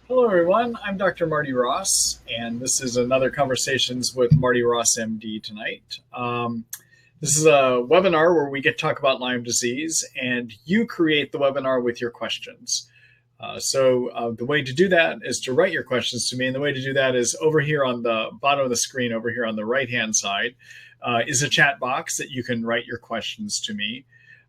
Hello, everyone. I'm Dr. Marty Ross, and this is another Conversations with Marty Ross MD tonight. This is a webinar where we get to talk about Lyme disease, and you create the webinar with your questions. So the way to do that is to write your questions to me, and the way to do that is over here on the bottom of the screen, over here on the right-hand side, is a chat box that you can write your questions to me.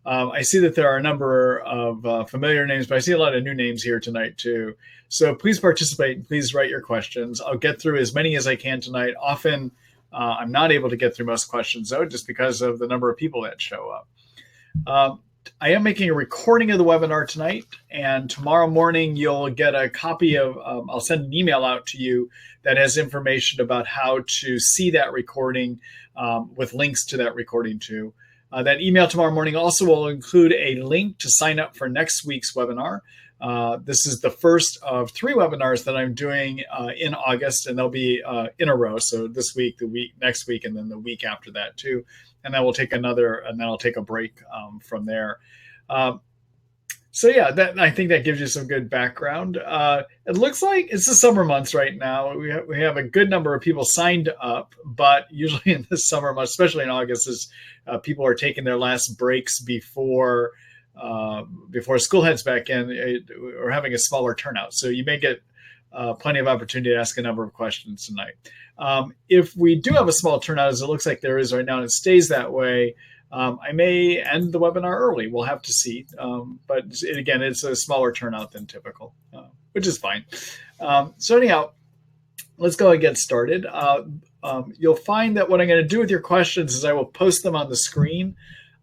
I see that there are a number of familiar names, but I see a lot of new names here tonight too. So please participate and please write your questions. I'll get through as many as I can tonight. Often I'm not able to get through most questions though, just because of the number of people that show up. I am making a recording of the webinar tonight, and tomorrow morning you'll get a copy of, I'll send an email out to you that has information about how to see that recording with links to that recording too. That email tomorrow morning also will include a link to sign up for next week's webinar. This is the first of 3 webinars that I'm doing in August, and they'll be in a row. So this week, next week, and then the week after that too. And then we'll take another, and then I'll take a break from there. So yeah, I think that gives you some good background. It looks like it's the summer months right now. We have a good number of people signed up, but usually in the summer months, especially in August, is people are taking their last breaks before school heads back in. We're having a smaller turnout, so you may get plenty of opportunity to ask a number of questions tonight. If we do have a small turnout, as it looks like there is right now, and it stays that way, I may end the webinar early. We'll have to see. But again, it's a smaller turnout than typical, which is fine. So anyhow, let's go and get started. You'll find that what I'm going to do with your questions is I will post them on the screen.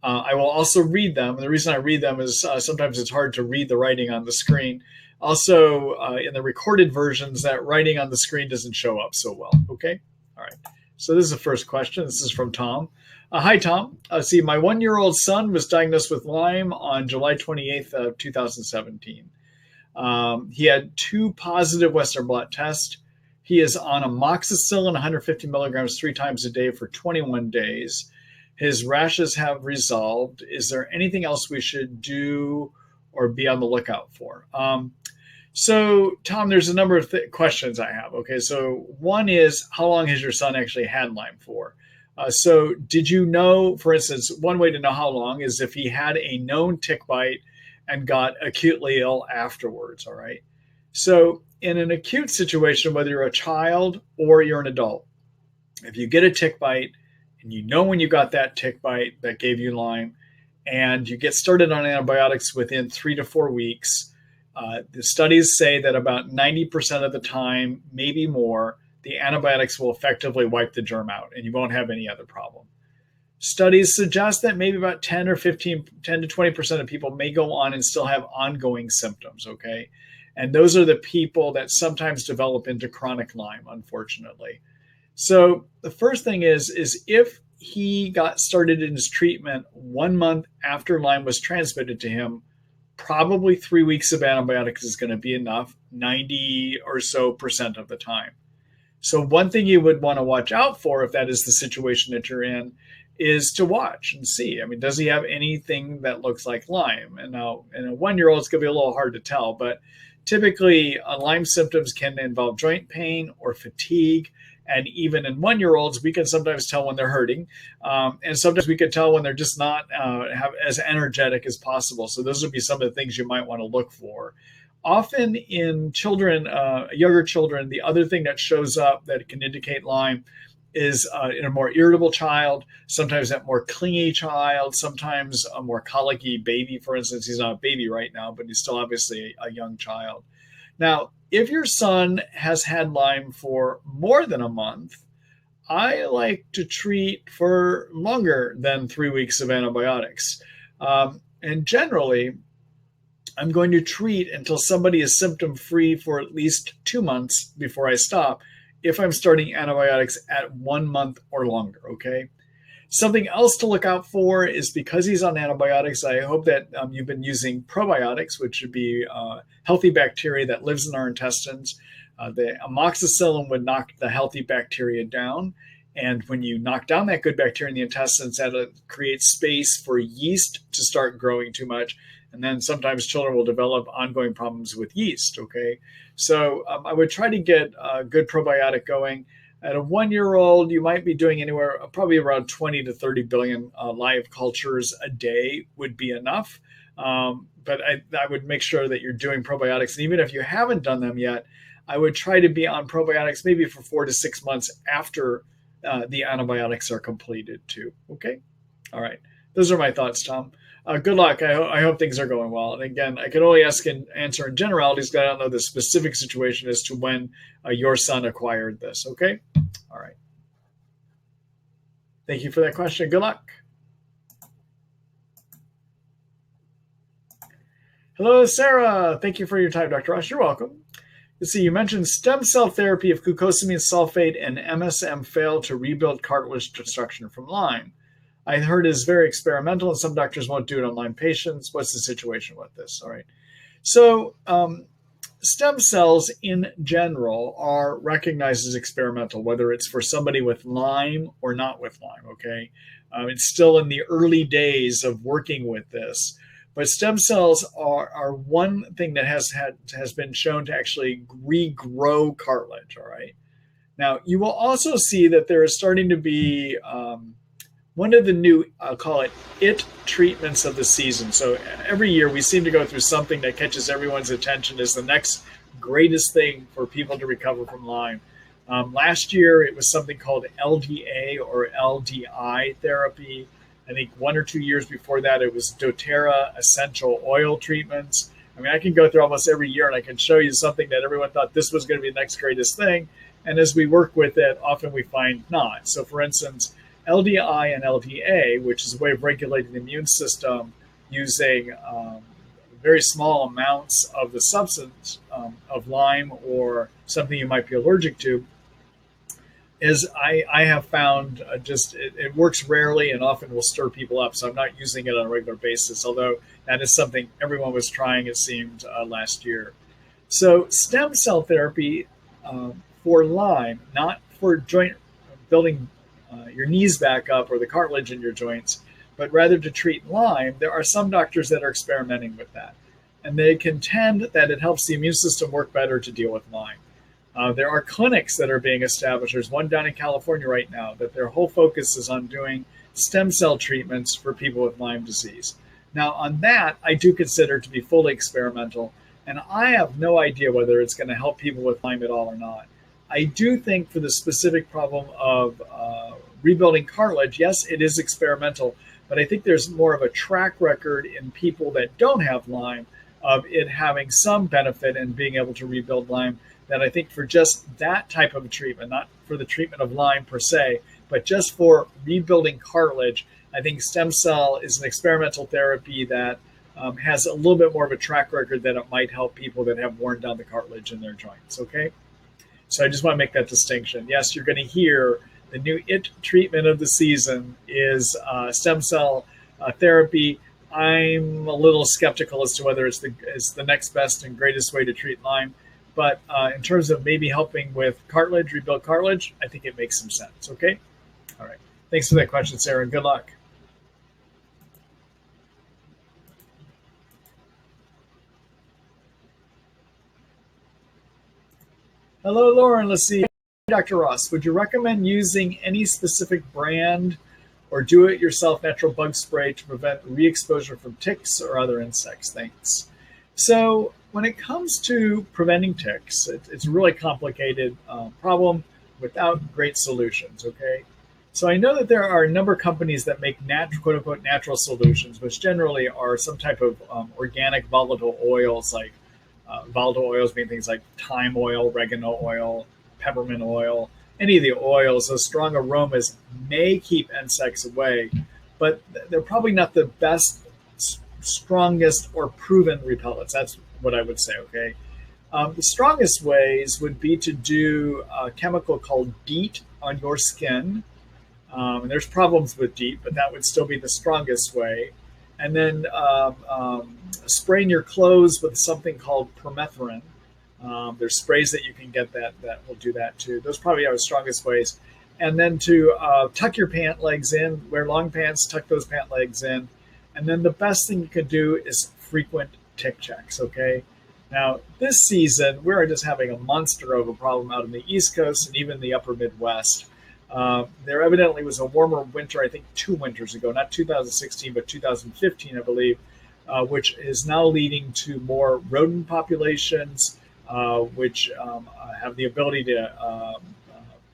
I will also read them. And the reason I read them is sometimes it's hard to read the writing on the screen. Also, in the recorded versions, that writing on the screen doesn't show up so well. Okay? All right. So this is the first question. This is from Tom. Hi, Tom. See, my 1-year-old son was diagnosed with Lyme on July 28th of 2017. He had 2 positive Western blot tests. He is on amoxicillin 150 milligrams 3 times a day for 21 days. His rashes have resolved. Is there anything else we should do or be on the lookout for? So, Tom, there's a number of questions I have. Okay, so one is, how long has your son actually had Lyme for? So did you know, for instance, one way to know how long is if he had a known tick bite and got acutely ill afterwards, all right? So in an acute situation, whether you're a child or you're an adult, if you get a tick bite and you know when you got that tick bite that gave you Lyme, and you get started on antibiotics within 3 to 4 weeks, the studies say that about 90% of the time, maybe more, the antibiotics will effectively wipe the germ out and you won't have any other problem. Studies suggest that maybe about 10 to 20% of people may go on and still have ongoing symptoms, okay? And those are the people that sometimes develop into chronic Lyme, unfortunately. So the first thing is if he got started in his treatment 1 month after Lyme was transmitted to him, probably 3 weeks of antibiotics is going to be enough, 90 or so percent of the time. So one thing you would want to watch out for, if that is the situation that you're in, is to watch and see. I mean, does he have anything that looks like Lyme? And now in a 1-year-old, it's going to be a little hard to tell, but typically Lyme symptoms can involve joint pain or fatigue. And even in 1-year-olds, we can sometimes tell when they're hurting. And sometimes we can tell when they're just not as energetic as possible. So those would be some of the things you might want to look for. Often in children, younger children, the other thing that shows up that can indicate Lyme is in a more irritable child, sometimes that more clingy child, sometimes a more colicky baby. For instance, he's not a baby right now, but he's still obviously a young child. Now, if your son has had Lyme for more than a month, I like to treat for longer than 3 weeks of antibiotics. And generally, I'm going to treat until somebody is symptom-free for at least 2 months before I stop if I'm starting antibiotics at 1 month or longer, okay? Something else to look out for is because he's on antibiotics, I hope that you've been using probiotics, which would be healthy bacteria that lives in our intestines. The amoxicillin would knock the healthy bacteria down. And when you knock down that good bacteria in the intestines, that creates space for yeast to start growing too much. And then sometimes children will develop ongoing problems with yeast, okay? So I would try to get a good probiotic going. At a 1-year-old, you might be doing anywhere, probably around 20 to 30 billion live cultures a day would be enough. But I would make sure that you're doing probiotics. And even if you haven't done them yet, I would try to be on probiotics maybe for 4 to 6 months after the antibiotics are completed too. Okay? All right. Those are my thoughts, Tom. Good luck. I hope things are going well. And again, I can only answer in generalities because I don't know the specific situation as to when your son acquired this. Okay? All right. Thank you for that question. Good luck. Hello, Sarah. Thank you for your time, Dr. Ross. You're welcome. Let's see, you mentioned stem cell therapy if glucosamine sulfate and MSM fail to rebuild cartilage destruction from Lyme. I heard it is very experimental and some doctors won't do it on Lyme patients. What's the situation with this? All right. So stem cells in general are recognized as experimental, whether it's for somebody with Lyme or not with Lyme, okay? It's still in the early days of working with this. But stem cells are one thing that has been shown to actually regrow cartilage, all right? Now, you will also see that there is starting to be one of the new, I'll call it treatments of the season. So every year we seem to go through something that catches everyone's attention as the next greatest thing for people to recover from Lyme. Last year, it was something called LDA or LDI therapy. I think 1 or 2 years before that, it was doTERRA essential oil treatments. I mean, I can go through almost every year and I can show you something that everyone thought this was going to be the next greatest thing. And as we work with it, often we find not. So for instance, LDI and LDA, which is a way of regulating the immune system using very small amounts of the substance of Lyme or something you might be allergic to, is I have found it works rarely and often will stir people up. So I'm not using it on a regular basis, although that is something everyone was trying, it seemed, last year. So stem cell therapy for Lyme, not for joint building your knees back up or the cartilage in your joints, but rather to treat Lyme, there are some doctors that are experimenting with that. And they contend that it helps the immune system work better to deal with Lyme. There are clinics that are being established. There's one down in California right now that their whole focus is on doing stem cell treatments for people with Lyme disease. Now, on that, I do consider to be fully experimental, and I have no idea whether it's going to help people with Lyme at all or not. I do think for the specific problem of rebuilding cartilage, yes, it is experimental, but I think there's more of a track record in people that don't have Lyme of it having some benefit in being able to rebuild Lyme, that I think for just that type of treatment, not for the treatment of Lyme per se, but just for rebuilding cartilage, I think stem cell is an experimental therapy that has a little bit more of a track record that it might help people that have worn down the cartilage in their joints, okay? So I just want to make that distinction. Yes, you're going to hear the new treatment of the season is stem cell therapy. I'm a little skeptical as to whether it's the next best and greatest way to treat Lyme. But in terms of maybe helping with cartilage, rebuild cartilage, I think it makes some sense, okay? All right. Thanks for that question, Sarah, and good luck. Hello, Lauren. Let's see. Dr. Ross, would you recommend using any specific brand or do-it-yourself natural bug spray to prevent re-exposure from ticks or other insects? Thanks. So when it comes to preventing ticks, it's a really complicated problem without great solutions, okay? So I know that there are a number of companies that make quote-unquote natural solutions, which generally are some type of organic volatile oils, like volatile oils being things like thyme oil, oregano oil, peppermint oil. Any of the oils, those strong aromas may keep insects away, but they're probably not the best, strongest, or proven repellents. That's what I would say, okay? The strongest ways would be to do a chemical called DEET on your skin. And there's problems with DEET, but that would still be the strongest way. And then spraying your clothes with something called permethrin. There's sprays that you can get that will do that too. Those probably are the strongest ways. And then to tuck your pant legs in, wear long pants, tuck those pant legs in. And then the best thing you could do is frequent tick checks, okay? Now, this season, we're just having a monster of a problem out in the East Coast and even the upper Midwest. There evidently was a warmer winter, I think 2 winters ago, not 2016, but 2015, I believe, which is now leading to more rodent populations, which have the ability to,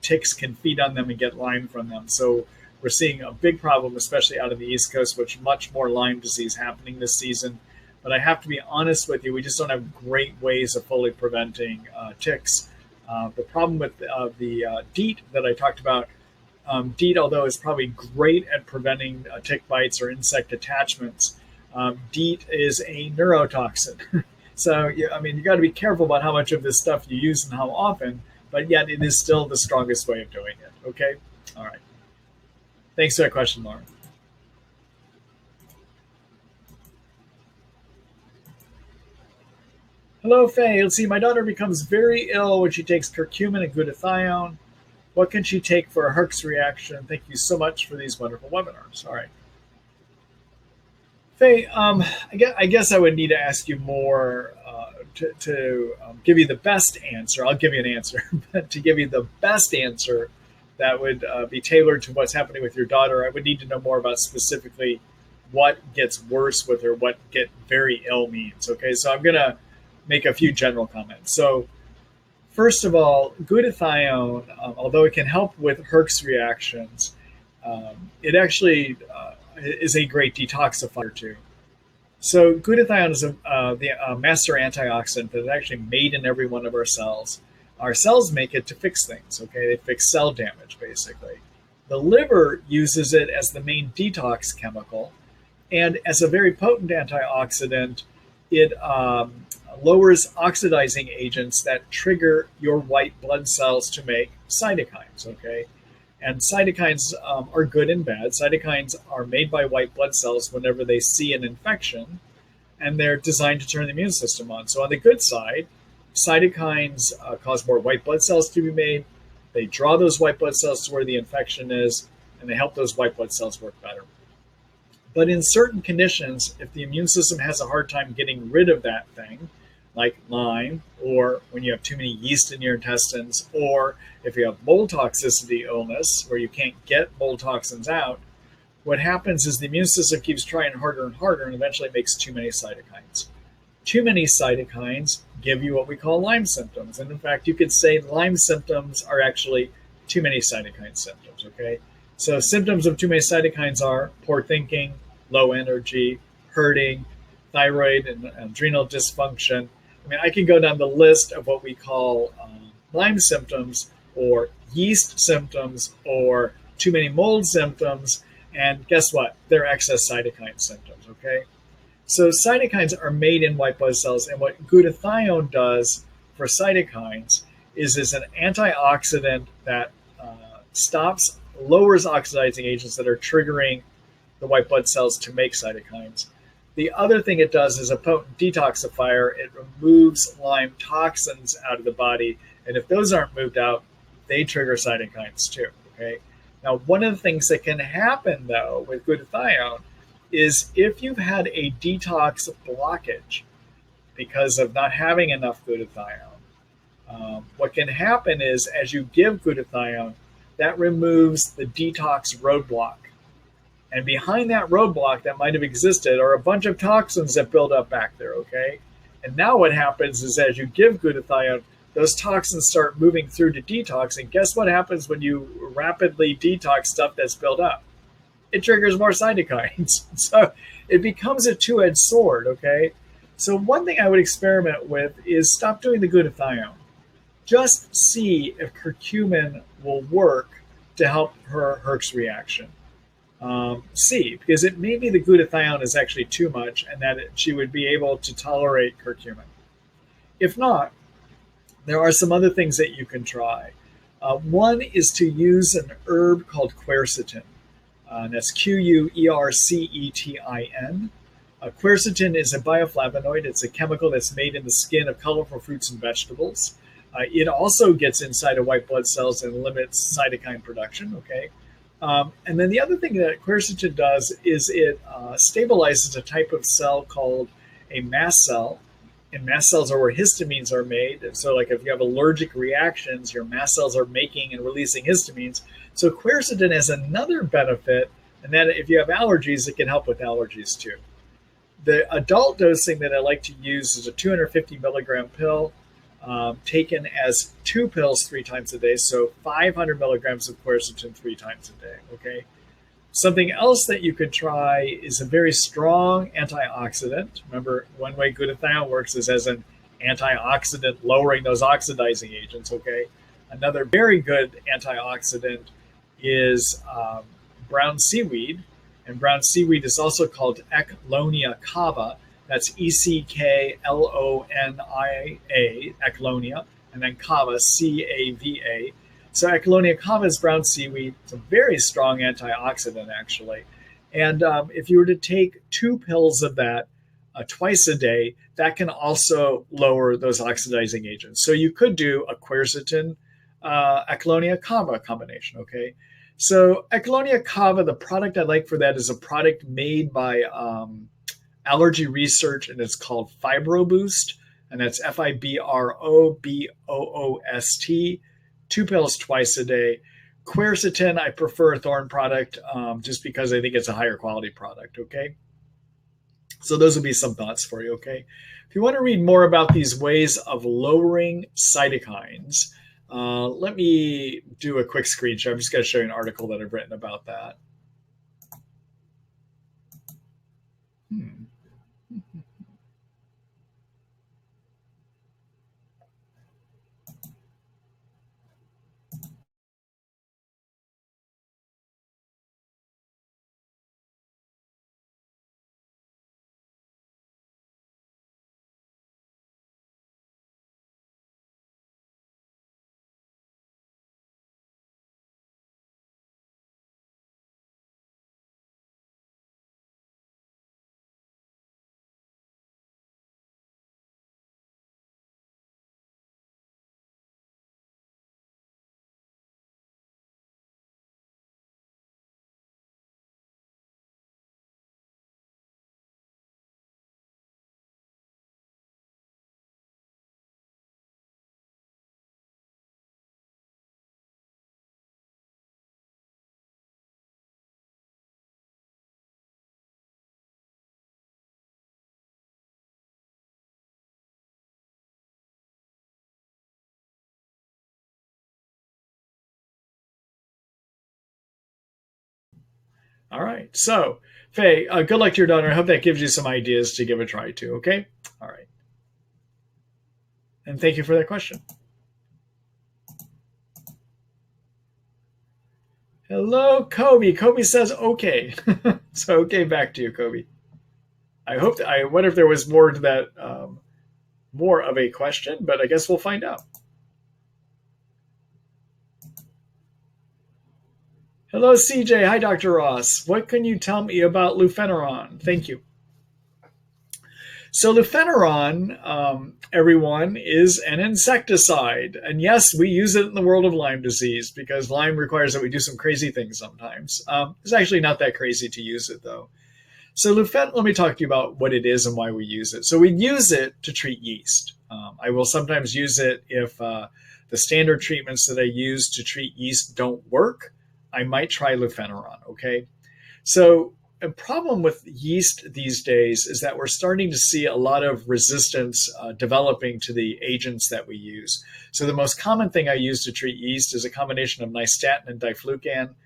ticks can feed on them and get Lyme from them. So we're seeing a big problem, especially out of the East Coast, which much more Lyme disease happening this season. But I have to be honest with you, we just don't have great ways of fully preventing ticks. The problem with the DEET that I talked about, DEET, although is probably great at preventing tick bites or insect attachments, DEET is a neurotoxin. So, I mean, you got to be careful about how much of this stuff you use and how often, but yet it is still the strongest way of doing it. Okay? All right. Thanks for that question, Lauren. Hello, Faye. Let's see. My daughter becomes very ill when she takes curcumin and glutathione. What can she take for a Herx reaction? Thank you so much for these wonderful webinars. All right. Faye, I guess I would need to ask you more to give you the best answer. I'll give you an answer, but to give you the best answer that would be tailored to what's happening with your daughter, I would need to know more about specifically what gets worse with her, what get very ill means. Okay, so I'm going to make a few general comments. So first of all, glutathione, although it can help with Herx reactions, it actually is a great detoxifier too. So glutathione is the master antioxidant that is actually made in every one of our cells. Our cells make it to fix things, okay? They fix cell damage, basically. The liver uses it as the main detox chemical, and as a very potent antioxidant, it lowers oxidizing agents that trigger your white blood cells to make cytokines, okay? And cytokines are good and bad. Cytokines are made by white blood cells whenever they see an infection, and they're designed to turn the immune system on. So on the good side, cytokines cause more white blood cells to be made. They draw those white blood cells to where the infection is, and they help those white blood cells work better. But in certain conditions, if the immune system has a hard time getting rid of that thing, like Lyme, or when you have too many yeast in your intestines, or if you have mold toxicity illness where you can't get mold toxins out, what happens is the immune system keeps trying harder and harder and eventually makes too many cytokines. Too many cytokines give you what we call Lyme symptoms. And in fact, you could say Lyme symptoms are actually too many cytokine symptoms, okay? So symptoms of too many cytokines are poor thinking, low energy, hurting, thyroid and adrenal dysfunction. I mean, I can go down the list of what we call Lyme symptoms or yeast symptoms or too many mold symptoms. And guess what? They're excess cytokine symptoms, okay? So cytokines are made in white blood cells. And what glutathione does for cytokines is an antioxidant that lowers oxidizing agents that are triggering the white blood cells to make cytokines. The other thing it does is a potent detoxifier. It removes Lyme toxins out of the body. And if those aren't moved out, they trigger cytokines too, okay? Now, one of the things that can happen, though, with glutathione is if you've had a detox blockage because of not having enough glutathione, what can happen is as you give glutathione, that removes the detox roadblock. And behind that roadblock that might have existed are a bunch of toxins that build up back there, okay? And now what happens is as you give glutathione, those toxins start moving through to detox. And guess what happens when you rapidly detox stuff that's built up? It triggers more cytokines. So it becomes a two-edged sword, okay? So one thing I would experiment with is stop doing the glutathione. Just see if curcumin will work to help her Herx reaction. Because it may be the glutathione is actually too much and that she would be able to tolerate curcumin. If not, there are some other things that you can try. One is to use an herb called quercetin. That's Quercetin. Quercetin is a bioflavonoid. It's a chemical that's made in the skin of colorful fruits and vegetables. It also gets inside of white blood cells and limits cytokine production, okay? And then the other thing that quercetin does is it stabilizes a type of cell called a mast cell, and mast cells are where histamines are made. And so, like if you have allergic reactions, your mast cells are making and releasing histamines. So quercetin has another benefit, and that if you have allergies, it can help with allergies too. The adult dosing that I like to use is a 250 milligram pill, taken as 2 pills 3 times a day, so 500 milligrams of quercetin 3 times a day. Okay. Something else that you could try is a very strong antioxidant. Remember, one way glutathione works is as an antioxidant, lowering those oxidizing agents. Okay. Another very good antioxidant is brown seaweed, and brown seaweed is also called Ecklonia cava. That's Ecklonia, Ecklonia, and then cava, Cava. So Ecklonia cava is brown seaweed. It's a very strong antioxidant, actually. And if you were to take 2 pills of that twice a day, that can also lower those oxidizing agents. So you could do a quercetin Ecklonia cava combination, okay? So Ecklonia cava, the product I like for that is a product made by Allergy Research, and it's called FibroBoost, and that's FibroBoost. 2 pills twice a day. Quercetin, I prefer a Thorne product just because I think it's a higher quality product, okay? So those would be some thoughts for you, okay? If you want to read more about these ways of lowering cytokines, let me do a quick screen share. I'm just going to show you an article that I've written about that. All right. So, Faye, good luck to your daughter. I hope that gives you some ideas to give a try to, okay? All right. And thank you for that question. Hello, Kobe. Kobe says okay. So, okay, back to you, Kobe. I wonder if there was more to that, more of a question, but I guess we'll find out. Hello, CJ. Hi, Dr. Ross. What can you tell me about lufeneron? Thank you. So lufeneron, everyone, is an insecticide. And yes, we use it in the world of Lyme disease because Lyme requires that we do some crazy things sometimes. It's actually not that crazy to use it, though. So let me talk to you about what it is and why we use it. So we use it to treat yeast. I will sometimes use it if the standard treatments that I use to treat yeast don't work. I might try lufeneron, okay? So a problem with yeast these days is that we're starting to see a lot of resistance developing to the agents that we use. So the most common thing I use to treat yeast is a combination of nystatin and diflucan.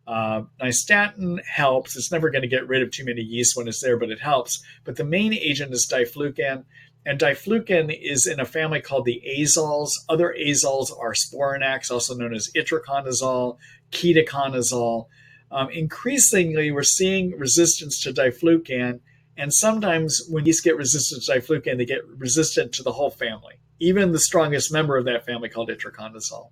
Nystatin helps. It's never going to get rid of too many yeast when it's there, but it helps. But the main agent is diflucan. And diflucan is in a family called the azoles. Other azoles are sporanax, also known as itraconazole, ketoconazole. Increasingly, we're seeing resistance to diflucan, and sometimes when yeast get resistant to diflucan, they get resistant to the whole family, even the strongest member of that family called itraconazole.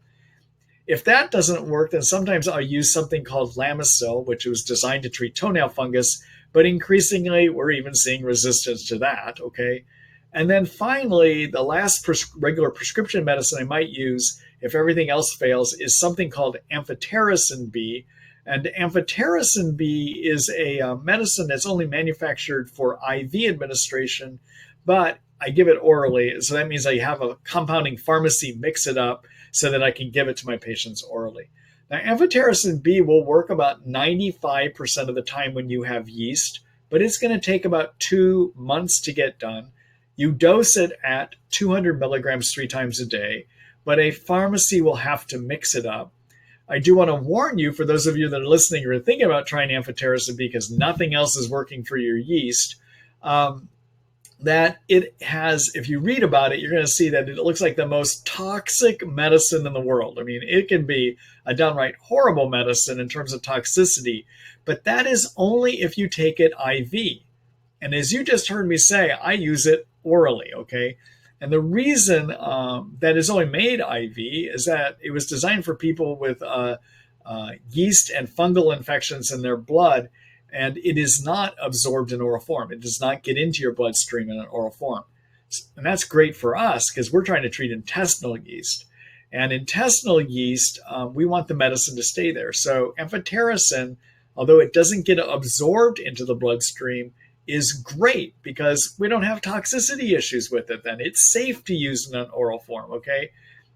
If that doesn't work, then sometimes I'll use something called Lamisil, which was designed to treat toenail fungus, but increasingly we're even seeing resistance to that, okay? And then finally, the last regular prescription medicine I might use if everything else fails is something called amphotericin B. And amphotericin B is a medicine that's only manufactured for IV administration, but I give it orally. So that means I have a compounding pharmacy mix it up so that I can give it to my patients orally. Now, amphotericin B will work about 95% of the time when you have yeast, but it's going to take about 2 months to get done. You dose it at 200 milligrams 3 times a day, but a pharmacy will have to mix it up. I do want to warn you, for those of you that are listening or are thinking about trying amphotericin B because nothing else is working for your yeast, that it has, if you read about it, you're going to see that it looks like the most toxic medicine in the world. I mean, it can be a downright horrible medicine in terms of toxicity, but that is only if you take it IV. And as you just heard me say, I use it orally, okay? And the reason that it's only made IV is that it was designed for people with yeast and fungal infections in their blood, and it is not absorbed in oral form. It does not get into your bloodstream in an oral form. And that's great for us because we're trying to treat intestinal yeast. And intestinal yeast, we want the medicine to stay there. So amphotericin, although it doesn't get absorbed into the bloodstream, is great because we don't have toxicity issues with it then. It's safe to use in an oral form, okay?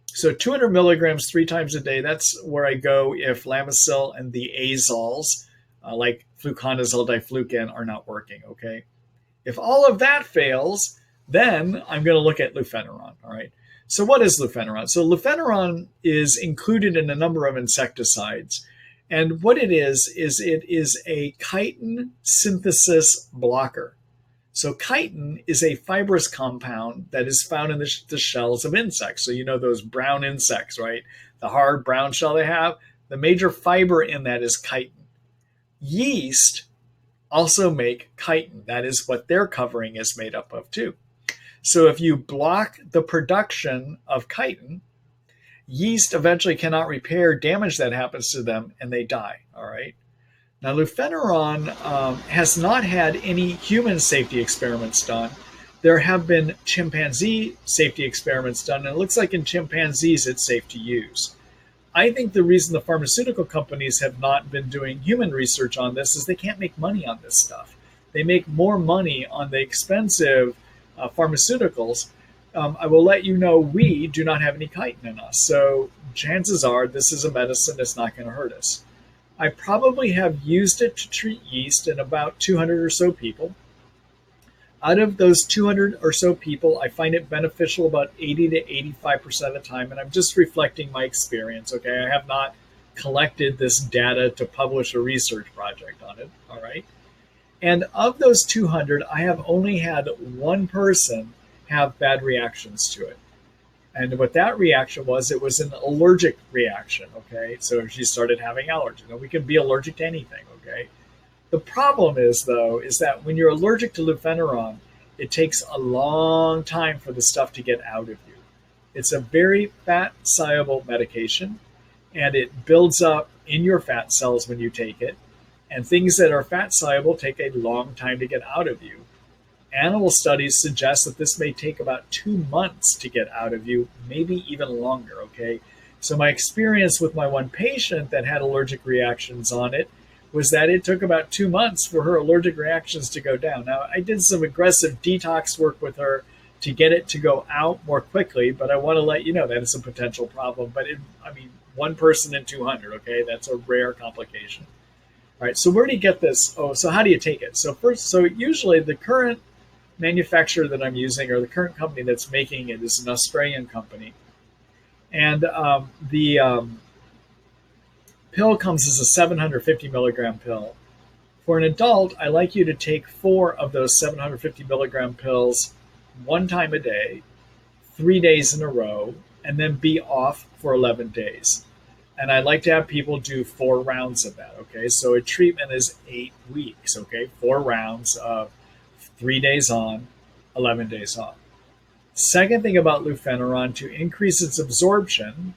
So 200 milligrams 3 times a day, that's where I go if Lamisil and the azoles, like fluconazole, diflucan, are not working, okay? If all of that fails, then I'm going to look at lufeneron, all right? So what is lufeneron? So lufeneron is included in a number of insecticides. And what it is it is a chitin synthesis blocker. So chitin is a fibrous compound that is found in the shells of insects. So you know those brown insects, right? The hard brown shell they have. The major fiber in that is chitin. Yeast also make chitin. That is what their covering is made up of too. So if you block the production of chitin, yeast eventually cannot repair damage that happens to them and they die, all right? Now, lufeneron has not had any human safety experiments done. There have been chimpanzee safety experiments done, and it looks like in chimpanzees it's safe to use. I think the reason the pharmaceutical companies have not been doing human research on this is they can't make money on this stuff. They make more money on the expensive pharmaceuticals. I will let you know we do not have any chitin in us. So chances are this is a medicine that's not going to hurt us. I probably have used it to treat yeast in about 200 or so people. Out of those 200 or so people, I find it beneficial about 80 to 85% of the time. And I'm just reflecting my experience, okay? I have not collected this data to publish a research project on it, all right? And of those 200, I have only had one person have bad reactions to it. And what that reaction was, it was an allergic reaction, okay? So she started having allergies. Now, we can be allergic to anything, okay? The problem is, though, is that when you're allergic to lufeneron, it takes a long time for the stuff to get out of you. It's a very fat-soluble medication, and it builds up in your fat cells when you take it. And things that are fat-soluble take a long time to get out of you. Animal studies suggest that this may take about 2 months to get out of you, maybe even longer, okay? So my experience with my one patient that had allergic reactions on it was that it took about 2 months for her allergic reactions to go down. Now, I did some aggressive detox work with her to get it to go out more quickly, but I want to let you know that it's a potential problem. But one person in 200, okay? That's a rare complication. All right, so where do you get this? Oh, so how do you take it? So usually the current manufacturer that I'm using, or the current company that's making it, is an Australian company. And the pill comes as a 750 milligram pill. For an adult, I like you to take 4 of those 750 milligram pills 1 time a day, 3 days in a row, and then be off for 11 days. And I like to have people do 4 rounds of that, okay? So a treatment is 8 weeks, okay? 4 rounds of 3 days on, 11 days off. Second thing about lufeneron, to increase its absorption,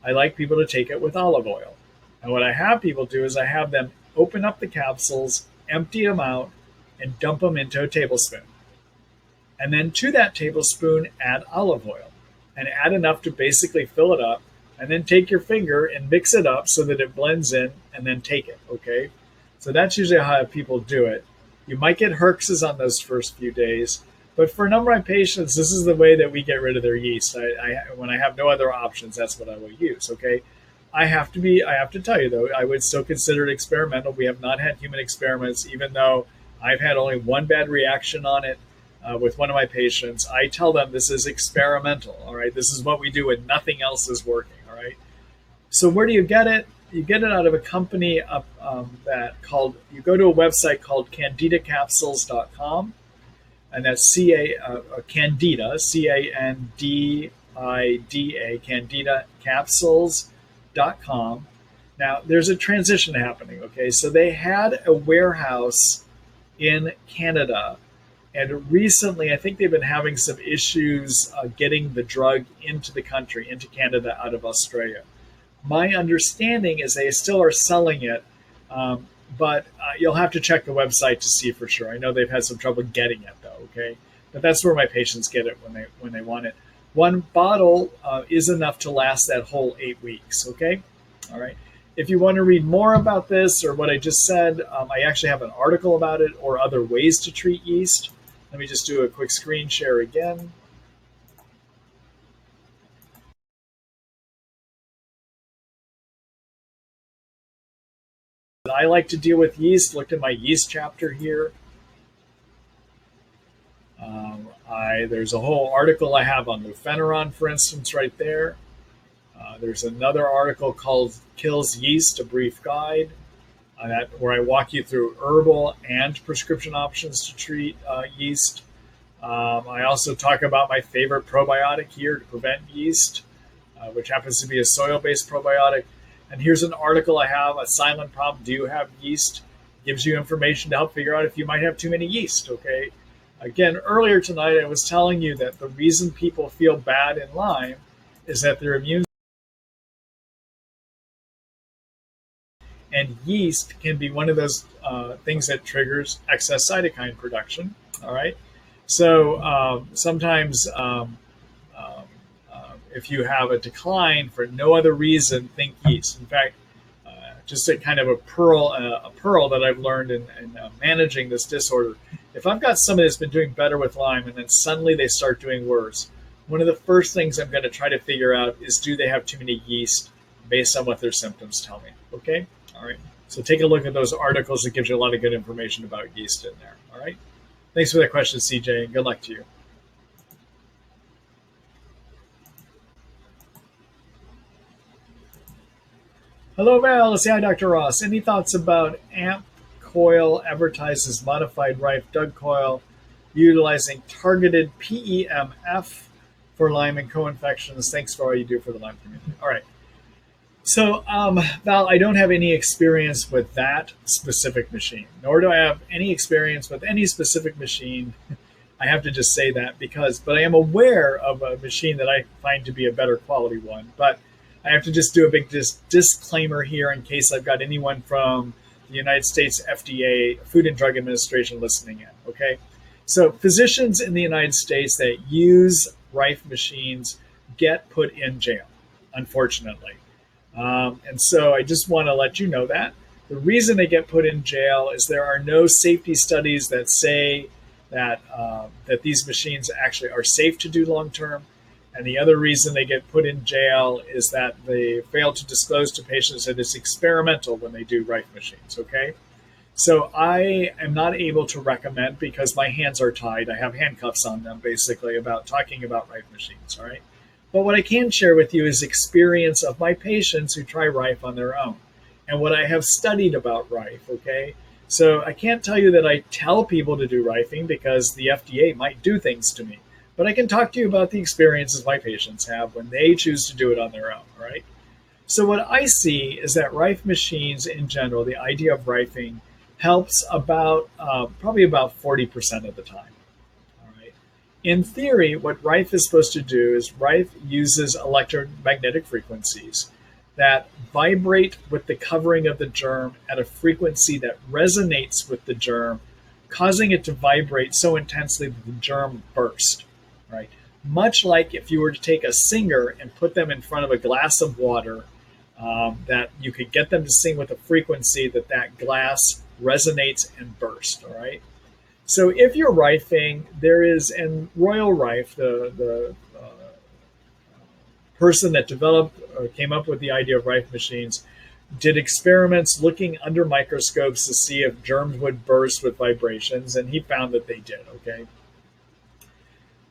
I like people to take it with olive oil. And what I have people do is I have them open up the capsules, empty them out, and dump them into a tablespoon. And then to that tablespoon, add olive oil and add enough to basically fill it up. And then take your finger and mix it up so that it blends in, and then take it, okay? So that's usually how people do it. You might get herxes on those first few days, But for a number of my patients, this is the way that we get rid of their yeast. When I have no other options, that's what I will use. Okay. I have to tell you though, I would still consider it experimental. We have not had human experiments, even though I've had only one bad reaction on it with one of my patients. I tell them this is experimental. All right. This is what we do when nothing else is working. All right. So where do you get it? You get it out of a company you go to a website called candidacapsules.com. And that's Candida, Candida, candidacapsules.com. Now, there's a transition happening, okay? So they had a warehouse in Canada, and recently I think they've been having some issues getting the drug into the country, into Canada out of Australia. My understanding is they still are selling it, but you'll have to check the website to see for sure. I know they've had some trouble getting it though, okay? But that's where my patients get it when they want it. One bottle is enough to last that whole 8 weeks, okay? All right. If you want to read more about this or what I just said, I actually have an article about it or other ways to treat yeast. Let me just do a quick screen share again. I like to deal with yeast. Look at my yeast chapter here. There's a whole article I have on lufeneron, for instance, right there. There's another article called Kills Yeast, a Brief Guide, where I walk you through herbal and prescription options to treat yeast. I also talk about my favorite probiotic here to prevent yeast, which happens to be a soil-based probiotic. And here's an article I have, a silent problem, do you have yeast? Gives you information to help figure out if you might have too many yeast, okay? Again, earlier tonight, I was telling you that the reason people feel bad in Lyme is that their immune and yeast can be one of those things that triggers excess cytokine production, all right? So sometimes if you have a decline for no other reason, think yeast. In fact, just a kind of a pearl that I've learned in managing this disorder. If I've got somebody that's been doing better with Lyme and then suddenly they start doing worse, one of the first things I'm going to try to figure out is, do they have too many yeast based on what their symptoms tell me? Okay? All right. So take a look at those articles. It gives you a lot of good information about yeast in there. All right. Thanks for that question, CJ, and good luck to you. Hello, Val. Let's say hi, Dr. Ross. Any thoughts about AMP coil advertises modified Rife Doug coil utilizing targeted PEMF for Lyme and co-infections? Thanks for all you do for the Lyme community. All right. So, Val, I don't have any experience with that specific machine, nor do I have any experience with any specific machine. I have to just say that but I am aware of a machine that I find to be a better quality one. But I have to just do a big disclaimer here in case I've got anyone from the United States FDA, Food and Drug Administration, listening in, okay? So physicians in the United States that use Rife machines get put in jail, unfortunately. And so I just want to let you know that. The reason they get put in jail is there are no safety studies that say that these machines actually are safe to do long-term. And the other reason they get put in jail is that they fail to disclose to patients that it's experimental when they do Rife machines, okay? So I am not able to recommend, because my hands are tied. I have handcuffs on them, basically, about talking about Rife machines, all right? But what I can share with you is experience of my patients who try Rife on their own and what I have studied about Rife, okay? So I can't tell you that I tell people to do Rifing because the FDA might do things to me. But I can talk to you about the experiences my patients have when they choose to do it on their own, right? So what I see is that Rife machines in general, the idea of Rifing, helps probably about 40% of the time. All right. In theory, what Rife is supposed to do is Rife uses electromagnetic frequencies that vibrate with the covering of the germ at a frequency that resonates with the germ, causing it to vibrate so intensely that the germ bursts. Right? Much like if you were to take a singer and put them in front of a glass of water, that you could get them to sing with a frequency that glass resonates and bursts. All right. So if you're rifing, there is, and Royal Rife, the person that developed or came up with the idea of rife machines, did experiments looking under microscopes to see if germs would burst with vibrations, and he found that they did. Okay,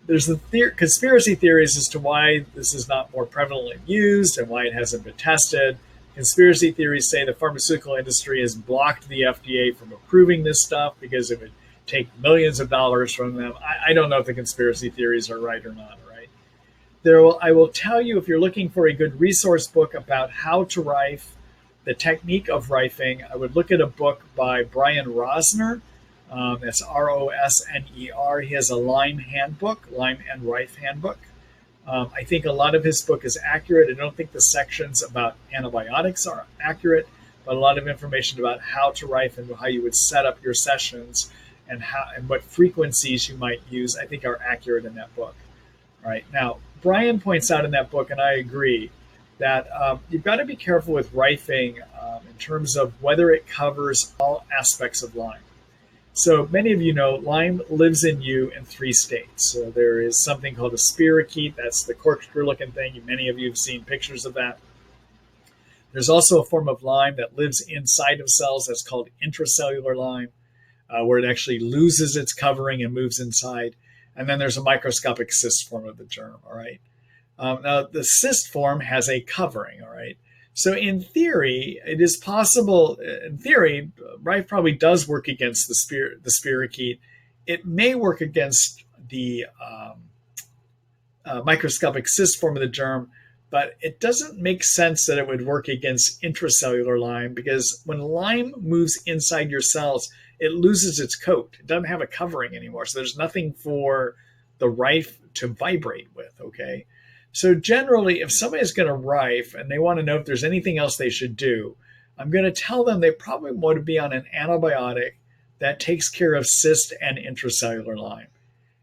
there's the conspiracy theories as to why this is not more prevalently used and why it hasn't been tested. Conspiracy theories say the pharmaceutical industry has blocked the FDA from approving this stuff because it would take millions of dollars from them. I don't know if the conspiracy theories are right or not. Right? I will tell you, if you're looking for a good resource book about how to rife, the technique of rifing, I would look at a book by Brian Rosner. That's Rosner. He has a Lyme handbook, Lyme and Rife handbook. I think a lot of his book is accurate. I don't think the sections about antibiotics are accurate, but a lot of information about how to rife and how you would set up your sessions and what frequencies you might use, I think are accurate in that book. All right. Now, Brian points out in that book, and I agree, that you've got to be careful with rifing in terms of whether it covers all aspects of Lyme. So many of you know Lyme lives in you in 3 states. So there is something called a spirochete. That's the corkscrew-looking thing. Many of you have seen pictures of that. There's also a form of Lyme that lives inside of cells that's called intracellular Lyme, where it actually loses its covering and moves inside. And then there's a microscopic cyst form of the germ, all right? Now, the cyst form has a covering, all right? So in theory, it is possible, in theory, Rife probably does work against the spirochete. It may work against the microscopic cyst form of the germ, but it doesn't make sense that it would work against intracellular Lyme, because when Lyme moves inside your cells, it loses its coat. It doesn't have a covering anymore. So there's nothing for the Rife to vibrate with, okay? So generally, if somebody's going to rife and they want to know if there's anything else they should do, I'm going to tell them they probably want to be on an antibiotic that takes care of cyst and intracellular Lyme.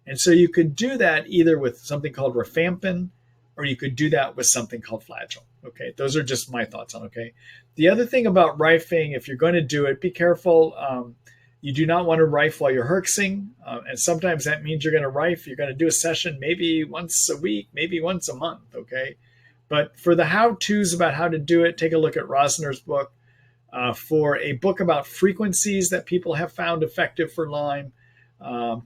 And so you could do that either with something called rifampin, or you could do that with something called Flagyl. Okay, those are just my thoughts on. Okay, the other thing about rifing, if you're going to do it, be careful. You do not want to rife while you're herxing, and sometimes that means you're going to rife. You're going to do a session maybe once a week, maybe once a month. Okay, but for the how-tos about how to do it, take a look at Rosner's book. For a book about frequencies that people have found effective for Lyme,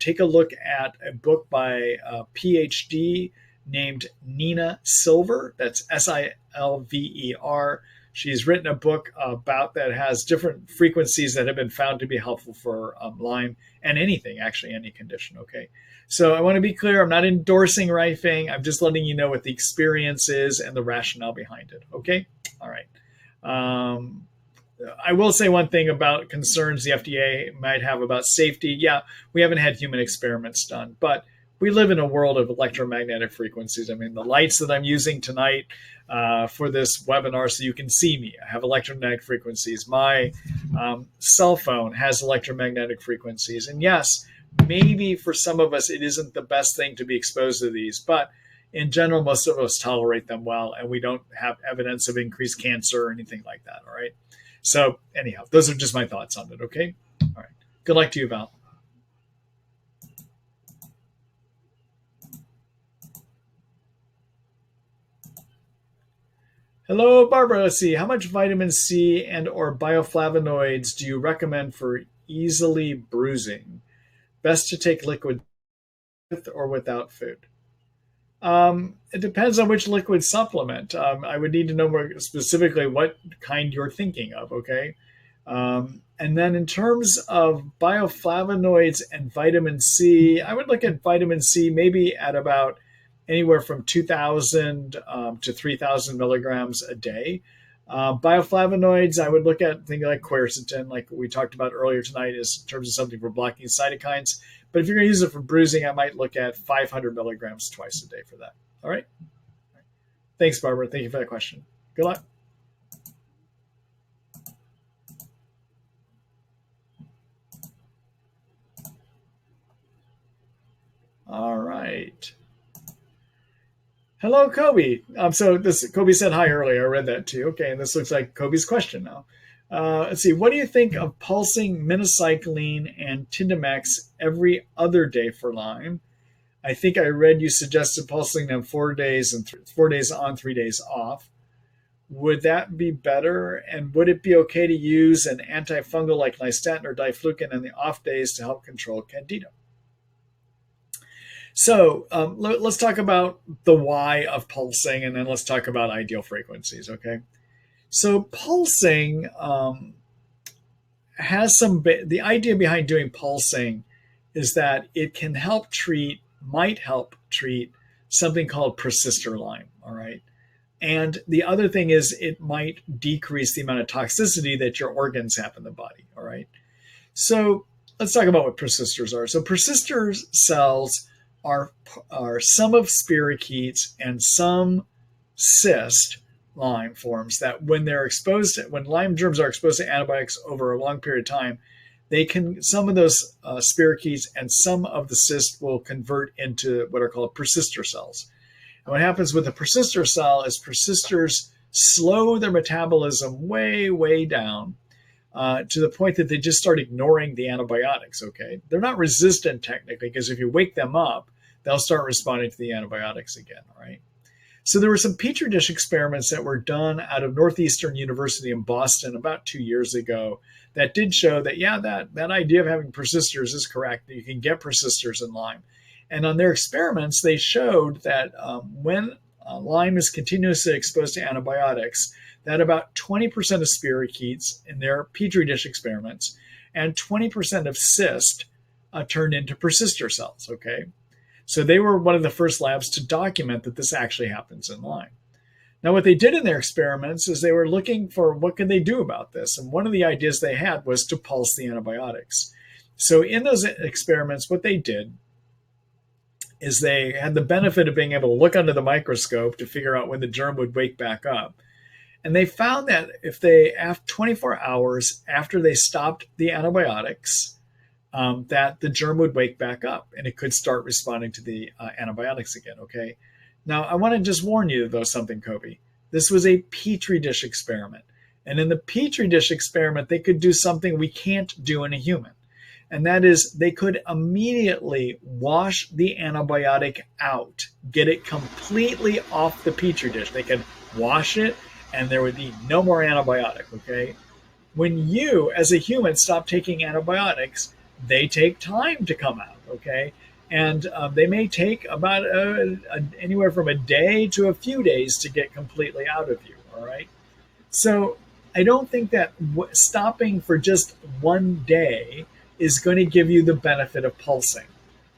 take a look at a book by a PhD named Nina Silver. That's Silver. She's written a book about that has different frequencies that have been found to be helpful for Lyme and anything, actually, any condition. Okay. So I want to be clear. I'm not endorsing rifing. I'm just letting you know what the experience is and the rationale behind it. Okay. All right. I will say one thing about concerns the FDA might have about safety. Yeah, we haven't had human experiments done, but we live in a world of electromagnetic frequencies. I mean, the lights that I'm using tonight for this webinar so you can see me, I have electromagnetic frequencies. My cell phone has electromagnetic frequencies. And yes, maybe for some of us, it isn't the best thing to be exposed to these, but in general, most of us tolerate them well, and we don't have evidence of increased cancer or anything like that, all right? So anyhow, those are just my thoughts on it, okay? All right. Good luck to you, Val. Hello, Barbara. Let's see. How much vitamin C and or bioflavonoids do you recommend for easily bruising? Best to take liquid with or without food? It depends on which liquid supplement. I would need to know more specifically what kind you're thinking of, okay? And then in terms of bioflavonoids and vitamin C, I would look at vitamin C maybe at about anywhere from 2,000 to 3,000 milligrams a day. Bioflavonoids, I would look at things like quercetin, like we talked about earlier tonight, is in terms of something for blocking cytokines. But if you're going to use it for bruising, I might look at 500 milligrams twice a day for that. All right. Thanks, Barbara. Thank you for that question. Good luck. All right. Hello, Kobe. So this Kobe said hi earlier. I read that too. Okay, and this looks like Kobe's question now. Let's see. What do you think of pulsing minocycline and Tindamex every other day for Lyme? I think I read you suggested pulsing them 4 days and 4 days on, 3 days off. Would that be better? And would it be okay to use an antifungal like nystatin or diflucan on the off days to help control candida? So let's talk about the why of pulsing, and then let's talk about ideal frequencies, okay? So pulsing has the idea behind doing pulsing is that it can might help treat something called persister Lyme, all right? And the other thing is it might decrease the amount of toxicity that your organs have in the body, all right? So let's talk about what persisters are. So persister cells are some of spirochetes and some cyst Lyme forms that when Lyme germs are exposed to antibiotics over a long period of time, some of those spirochetes and some of the cyst will convert into what are called persister cells. And what happens with a persister cell is persisters slow their metabolism way, way down to the point that they just start ignoring the antibiotics, okay? They're not resistant technically, because if you wake them up, they'll start responding to the antibiotics again, all right? So there were some Petri dish experiments that were done out of Northeastern University in Boston about 2 years ago that did show that, yeah, that idea of having persisters is correct, that you can get persisters in Lyme. And on their experiments, they showed that when Lyme is continuously exposed to antibiotics, that about 20% of spirochetes in their Petri dish experiments and 20% of cyst turned into persister cells, okay? So they were one of the first labs to document that this actually happens in Lyme. Now, what they did in their experiments is they were looking for what could they do about this. And one of the ideas they had was to pulse the antibiotics. So in those experiments, what they did is they had the benefit of being able to look under the microscope to figure out when the germ would wake back up. And they found that if they, after 24 hours after they stopped the antibiotics, that the germ would wake back up and it could start responding to the antibiotics again, okay? Now, I want to just warn you, though, something, Kobe. This was a Petri dish experiment. And in the Petri dish experiment, they could do something we can't do in a human. And that is they could immediately wash the antibiotic out, get it completely off the Petri dish. They could wash it and there would be no more antibiotic, okay? When you, as a human, stop taking antibiotics, they take time to come out, okay? And they may take about anywhere from a day to a few days to get completely out of you, all right? So I don't think that stopping for just one day is going to give you the benefit of pulsing.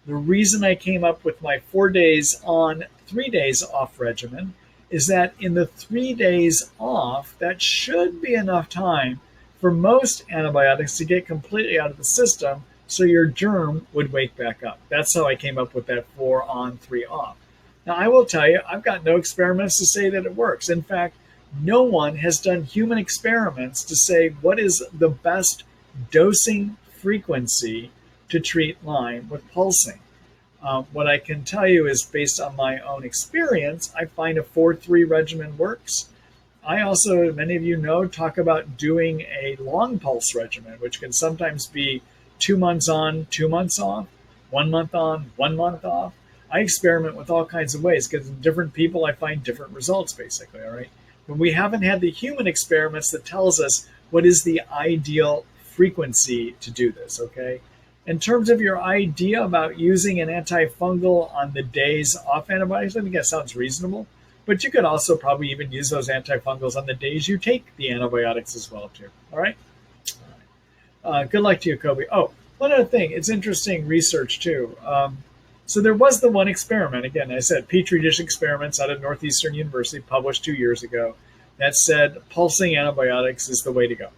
The reason I came up with my 4 days on, 3 days off regimen is that in the 3 days off, that should be enough time for most antibiotics to get completely out of the system so your germ would wake back up. That's how I came up with that 4 on, 3 off. Now, I will tell you, I've got no experiments to say that it works. In fact, no one has done human experiments to say what is the best dosing frequency to treat Lyme with pulsing. What I can tell you is based on my own experience, I find a 4-3 regimen works. I also, many of you know, talk about doing a long pulse regimen, which can sometimes be 2 months on, 2 months off, 1 month on, 1 month off. I experiment with all kinds of ways because in different people, I find different results, basically, all right? But we haven't had the human experiments that tells us what is the ideal frequency to do this, okay? In terms of your idea about using an antifungal on the days off antibiotics, I think that sounds reasonable. But you could also probably even use those antifungals on the days you take the antibiotics as well, too. All right? Good luck to you, Kobe. Oh, one other thing. It's interesting research, too. So there was the one experiment, again, I said Petri dish experiments out of Northeastern University published 2 years ago that said pulsing antibiotics is the way to go.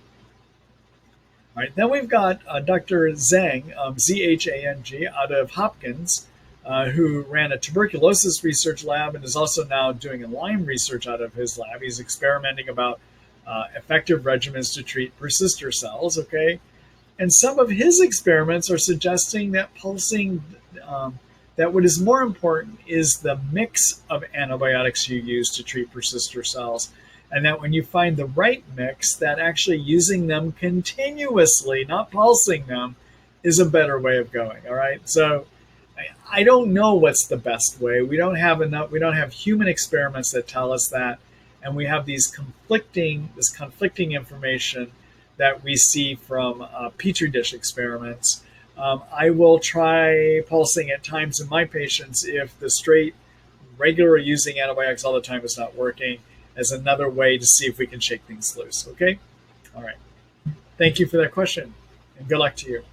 All right, then we've got Dr. Zhang, Z-H-A-N-G, out of Hopkins, who ran a tuberculosis research lab and is also now doing a Lyme research out of his lab. He's experimenting about effective regimens to treat persister cells, okay? And some of his experiments are suggesting that pulsing, that what is more important is the mix of antibiotics you use to treat persister cells. And that when you find the right mix, that actually using them continuously, not pulsing them, is a better way of going. All right. So I don't know what's the best way. We don't have enough. We don't have human experiments that tell us that, and we have this conflicting information that we see from petri dish experiments. I will try pulsing at times in my patients if the straight regular using antibiotics all the time is not working, as another way to see if we can shake things loose. Okay? All right. Thank you for that question, and good luck to you.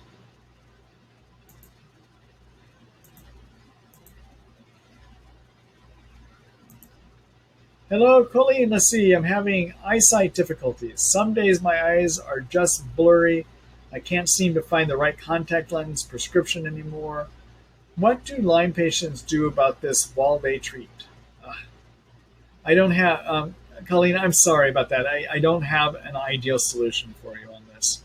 Hello, Colleen. Let's see. I'm having eyesight difficulties. Some days my eyes are just blurry. I can't seem to find the right contact lens prescription anymore. What do Lyme patients do about this while they treat? Uh, I don't have, Colleen, I'm sorry about that. I don't have an ideal solution for you on this.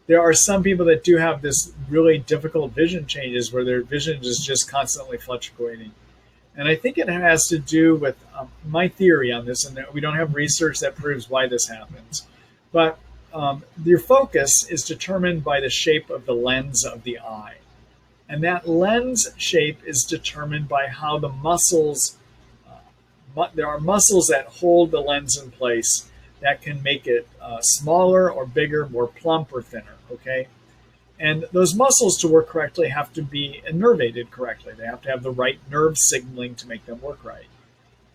There are some people that do have this really difficult vision changes where their vision is just constantly fluctuating. And I think it has to do with my theory on this, and we don't have research that proves why this happens. But your focus is determined by the shape of the lens of the eye. And that lens shape is determined by how the muscles, there are muscles that hold the lens in place that can make it smaller or bigger, more plump or thinner, okay? And those muscles, to work correctly, have to be innervated correctly. They have to have the right nerve signaling to make them work right.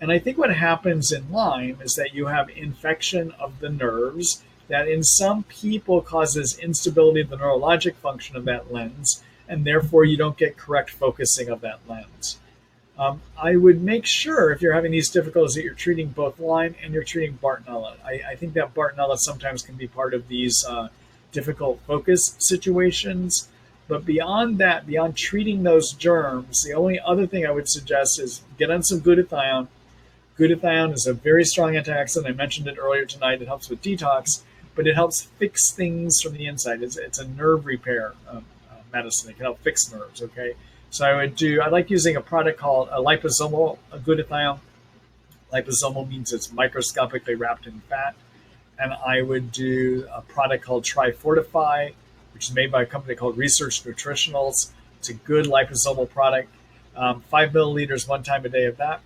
And I think what happens in Lyme is that you have infection of the nerves that in some people causes instability of the neurologic function of that lens, and therefore you don't get correct focusing of that lens. I would make sure, if you're having these difficulties, that you're treating both Lyme and you're treating Bartonella. I think that Bartonella sometimes can be part of these difficult focus situations. But beyond that, beyond treating those germs, the only other thing I would suggest is get on some glutathione. Glutathione is a very strong antioxidant. I mentioned it earlier tonight. It helps with detox, but it helps fix things from the inside. It's a nerve repair medicine. It can help fix nerves, okay? So I like using a product called a liposomal glutathione. Liposomal means it's microscopically wrapped in fat. And I would do a product called Trifortify, which is made by a company called Research Nutritionals. It's a good liposomal product. 5 milliliters one time a day of that.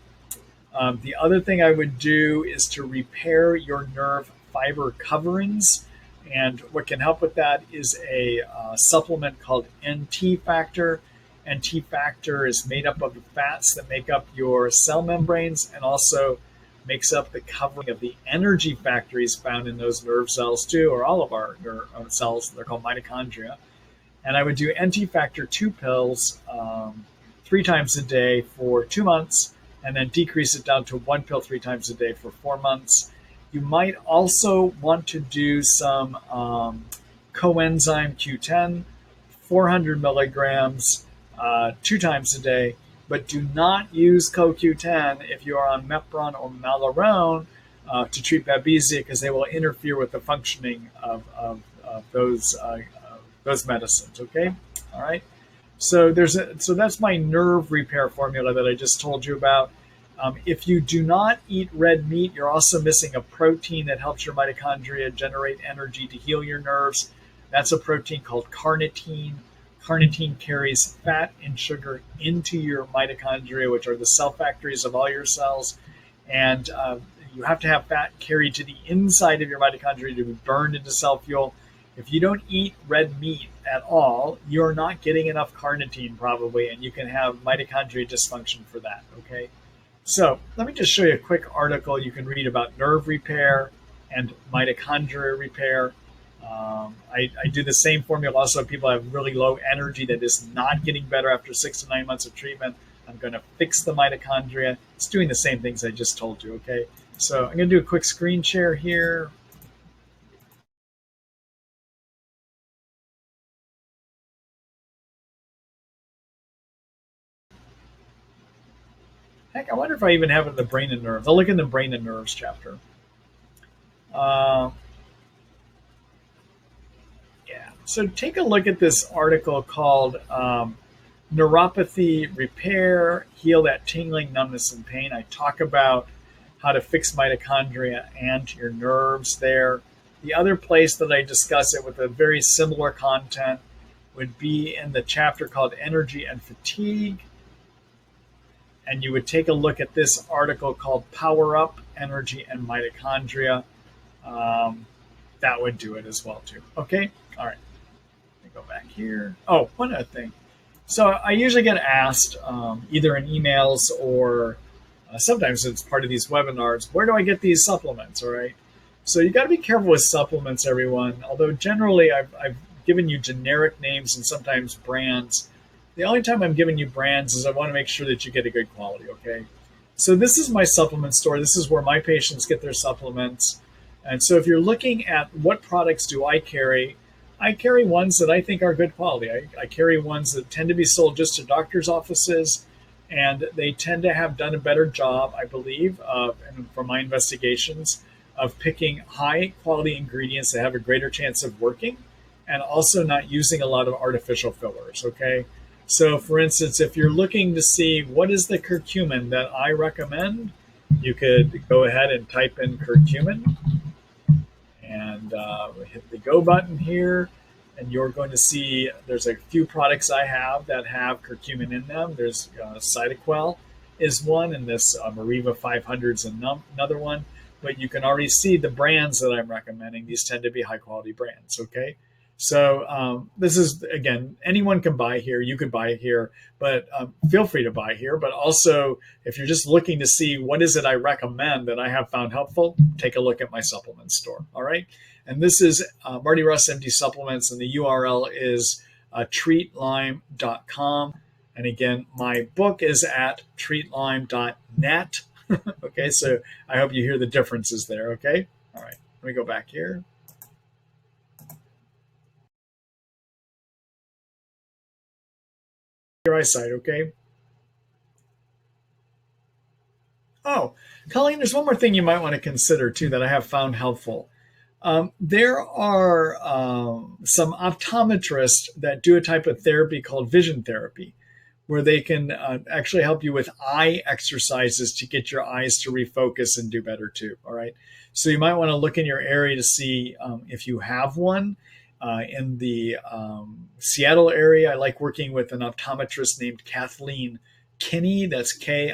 The other thing I would do is to repair your nerve fiber coverings. And what can help with that is a supplement called NT Factor. NT Factor is made up of the fats that make up your cell membranes and also makes up the covering of the energy factories found in those nerve cells too, or all of our cells. They're called mitochondria. And I would do NT Factor 2 pills 3 times a day for 2 months, and then decrease it down to 1 pill 3 times a day for 4 months. You might also want to do some coenzyme Q10, 400 milligrams 2 times a day. But do not use CoQ10 if you are on Mepron or Malarone to treat babesia, because they will interfere with the functioning of those medicines. Okay, all right. So that's my nerve repair formula that I just told you about. If you do not eat red meat, you're also missing a protein that helps your mitochondria generate energy to heal your nerves. That's a protein called carnitine. Carnitine carries fat and sugar into your mitochondria, which are the cell factories of all your cells. And you have to have fat carried to the inside of your mitochondria to be burned into cell fuel. If you don't eat red meat at all, you're not getting enough carnitine probably, and you can have mitochondria dysfunction for that, okay? So let me just show you a quick article you can read about nerve repair and mitochondria repair. I do the same formula also. People have really low energy that is not getting better after 6 to 9 months of treatment. I'm going to fix the mitochondria. It's doing the same things I just told you, okay? So I'm going to do a quick screen share here. Heck, I wonder if I even have it in the brain and nerves. I'll look in the brain and nerves chapter. Yeah, so take a look at this article called Neuropathy Repair, Heal That Tingling, Numbness, and Pain. I talk about how to fix mitochondria and your nerves there. The other place that I discuss it with a very similar content would be in the chapter called Energy and Fatigue. And you would take a look at this article called Power Up, Energy and Mitochondria. That would do it as well too. Okay, all right. Let me go back here. Oh, one other thing. So I usually get asked either in emails or sometimes it's part of these webinars, where do I get these supplements? All right. So you got to be careful with supplements, everyone. Although generally I've given you generic names and sometimes brands. The only time I'm giving you brands is I want to make sure that you get a good quality. Okay. So this is my supplement store. This is where my patients get their supplements. And so if you're looking at what products do I carry ones that I think are good quality. I carry ones that tend to be sold just to doctors' offices, and they tend to have done a better job, I believe, and from my investigations, of picking high quality ingredients that have a greater chance of working and also not using a lot of artificial fillers. Okay. So for instance, if you're looking to see what is the curcumin that I recommend, you could go ahead and type in curcumin and hit the go button here. And you're going to see there's a few products I have that have curcumin in them. There's Cytoquel is one, and this Mariva 500 is another one. But you can already see the brands that I'm recommending. These tend to be high quality brands. Okay. So this is, again, anyone can buy here. You could buy here, but feel free to buy here. But also, if you're just looking to see what is it I recommend that I have found helpful, take a look at my supplement store. All right. And this is Marty Ross MD Supplements, and the URL is treatlyme.com. And again, my book is at treatlyme.net. Okay, so I hope you hear the differences there. Okay. All right. Let me go back here. Your eyesight, okay? Oh, Colleen, there's one more thing you might want to consider too that I have found helpful. There are some optometrists that do a type of therapy called vision therapy, where they can actually help you with eye exercises to get your eyes to refocus and do better too. All right. So you might want to look in your area to see if you have one. In the Seattle area, I like working with an optometrist named Kathleen Kinney. That's Kinney.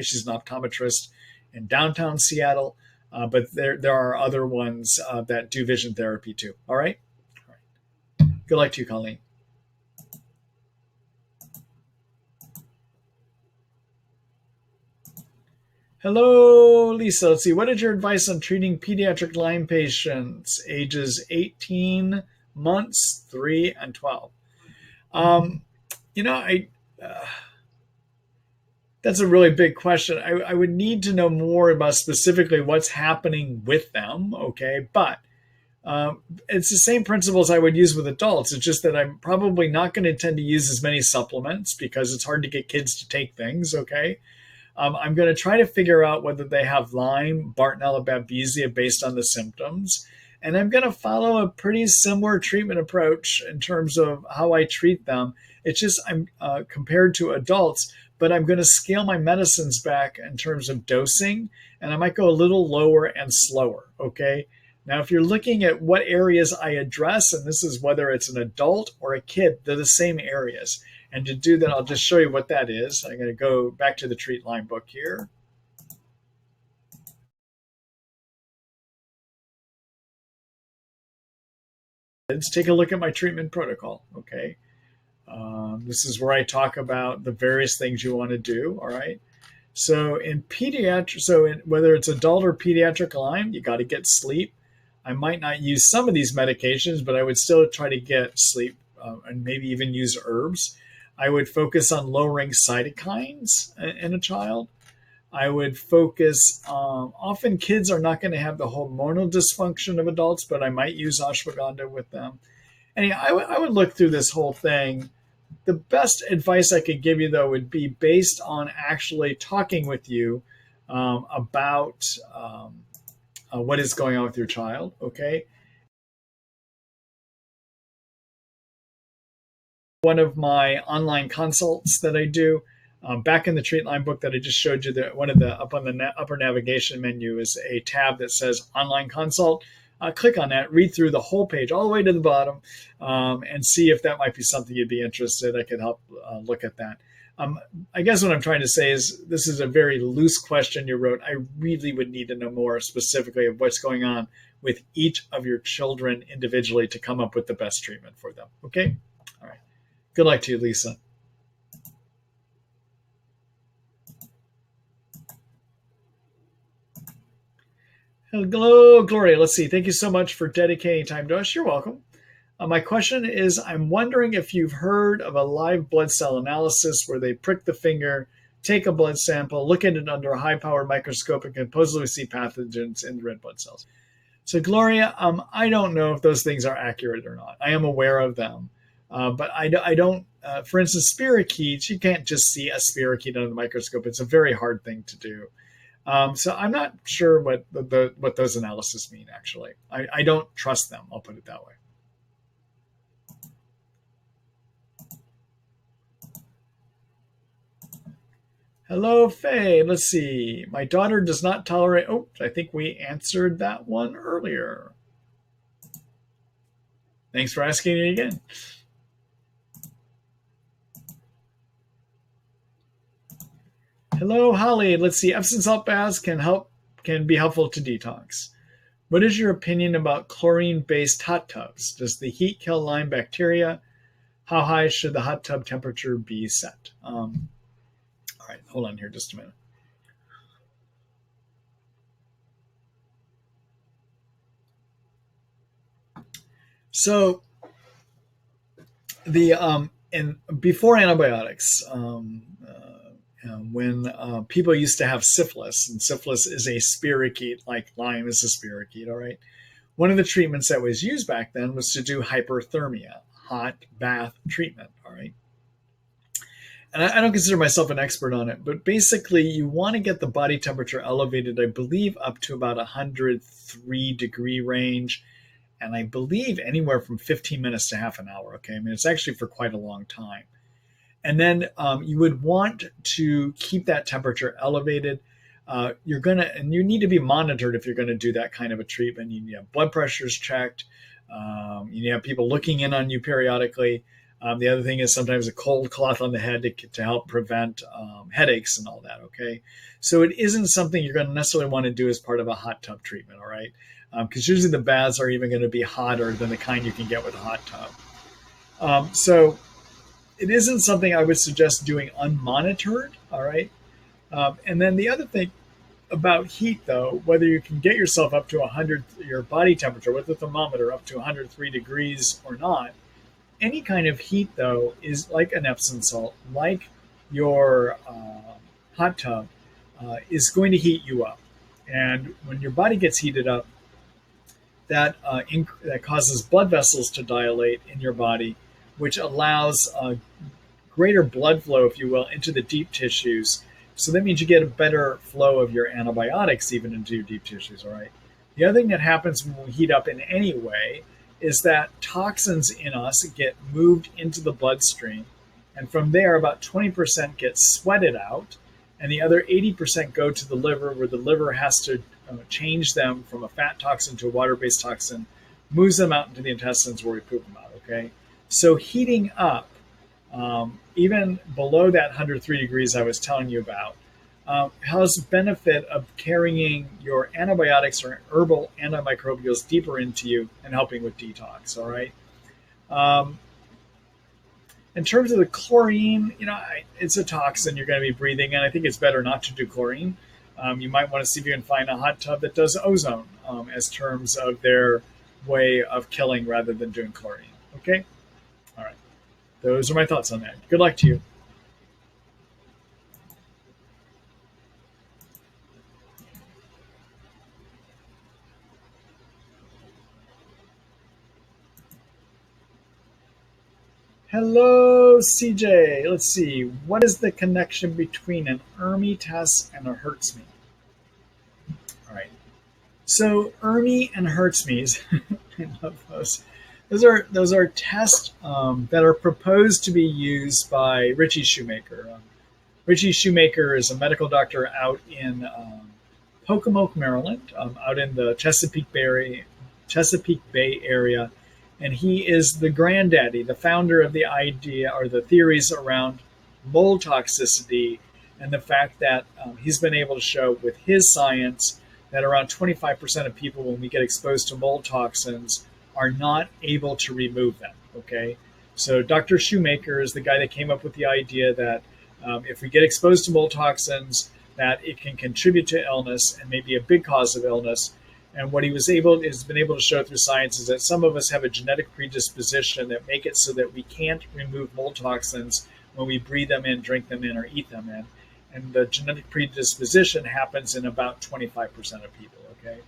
She's an optometrist in downtown Seattle. But there are other ones that do vision therapy too. All right. All right. Good luck to you, Colleen. Hello, Lisa. Let's see. What is your advice on treating pediatric Lyme patients ages 18 months, 3, and 12? You know, that's a really big question. I would need to know more about specifically what's happening with them. Okay, but it's the same principles I would use with adults. It's just that I'm probably not going to tend to use as many supplements because it's hard to get kids to take things. Okay. I'm going to try to figure out whether they have Lyme, Bartonella, Babesia based on the symptoms. And I'm going to follow a pretty similar treatment approach in terms of how I treat them. It's just I'm compared to adults, but I'm going to scale my medicines back in terms of dosing, and I might go a little lower and slower. Okay. Now, if you're looking at what areas I address, and this is whether it's an adult or a kid, they're the same areas. And to do that, I'll just show you what that is. I'm going to go back to the Treat Lyme book here. Let's take a look at my treatment protocol. Okay. This is where I talk about the various things you want to do. All right. So in pediatric, whether it's adult or pediatric Lyme, you got to get sleep. I might not use some of these medications, but I would still try to get sleep and maybe even use herbs. I would focus on lowering cytokines in a child. I would focus, often kids are not going to have the hormonal dysfunction of adults, but I might use ashwagandha with them. Anyway, I would look through this whole thing. The best advice I could give you, though, would be based on actually talking with you about what is going on with your child, okay? One of my online consults that I do, Back in the Treat Lyme book that I just showed you, one of the up on the upper navigation menu is a tab that says Online Consult. Click on that, read through the whole page all the way to the bottom, and see if that might be something you'd be interested. I could help look at that. I guess what I'm trying to say is this is a very loose question you wrote. I really would need to know more specifically of what's going on with each of your children individually to come up with the best treatment for them. Okay? All right. Good luck to you, Lisa. Hello, Gloria. Let's see. Thank you so much for dedicating time to us. You're welcome. My question is, I'm wondering if you've heard of a live blood cell analysis where they prick the finger, take a blood sample, look at it under a high-powered microscope, and can supposedly see pathogens in the red blood cells. So, Gloria, I don't know if those things are accurate or not. I am aware of them, but I don't. For instance, spirochetes, you can't just see a spirochete under the microscope. It's a very hard thing to do. So I'm not sure what those analyses mean, actually. I don't trust them. I'll put it that way. Hello, Faye. Let's see. My daughter does not tolerate. Oh, I think we answered that one earlier. Thanks for asking it again. Hello, Holly. Let's see. Epsom salt baths can be helpful to detox. What is your opinion about chlorine-based hot tubs? Does the heat kill Lyme bacteria? How high should the hot tub temperature be set? All right, hold on here just a minute. So and before antibiotics, when people used to have syphilis, and syphilis is a spirochete, like Lyme is a spirochete, all right? One of the treatments that was used back then was to do hyperthermia, hot bath treatment, all right? And I don't consider myself an expert on it, but basically you want to get the body temperature elevated, I believe, up to about 103-degree range, and I believe anywhere from 15 minutes to half an hour, okay? I mean, it's actually for quite a long time. And then you would want to keep that temperature elevated. And you need to be monitored if you're going to do that kind of a treatment. You need to have blood pressures checked. You need to have people looking in on you periodically. The other thing is sometimes a cold cloth on the head to help prevent headaches and all that, okay? So it isn't something you're going to necessarily want to do as part of a hot tub treatment, all right? Because usually the baths are even going to be hotter than the kind you can get with a hot tub. So it isn't something I would suggest doing unmonitored, all right? And then the other thing about heat, though, whether you can get yourself up to 100, your body temperature with the thermometer up to 103 degrees or not, any kind of heat, though, is like an Epsom salt, like your hot tub, is going to heat you up. And when your body gets heated up, that causes blood vessels to dilate in your body, which allows greater blood flow, if you will, into the deep tissues. So that means you get a better flow of your antibiotics even into deep tissues, all right? The other thing that happens when we heat up in any way is that toxins in us get moved into the bloodstream, and from there about 20% get sweated out, and the other 80% go to the liver, where the liver has to change them from a fat toxin to a water-based toxin, moves them out into the intestines where we poop them out, okay? So heating up, even below that 103 degrees I was telling you about, has benefit of carrying your antibiotics or herbal antimicrobials deeper into you and helping with detox, all right? In terms of the chlorine, it's a toxin you're going to be breathing, and I think it's better not to do chlorine. You might want to see if you can find a hot tub that does ozone as terms of their way of killing rather than doing chlorine, okay? All right. Those are my thoughts on that. Good luck to you. Hello, CJ. Let's see. What is the connection between an ERMI test and a HERTSME? All right. So ERMI and HERTSMEs, I love those. Those are tests that are proposed to be used by Richie Shoemaker. Richie Shoemaker is a medical doctor out in Pocomoke, Maryland, out in the Chesapeake Bay Area. And he is the granddaddy, the founder of the idea or the theories around mold toxicity, and the fact that he's been able to show with his science that around 25% of people, when we get exposed to mold toxins, are not able to remove them. Okay, so Dr. Shoemaker is the guy that came up with the idea that if we get exposed to mold toxins, that it can contribute to illness and maybe a big cause of illness. And what he has been able to show through science is that some of us have a genetic predisposition that make it so that we can't remove mold toxins when we breathe them in, drink them in, or eat them in. And the genetic predisposition happens in about 25% of people, okay?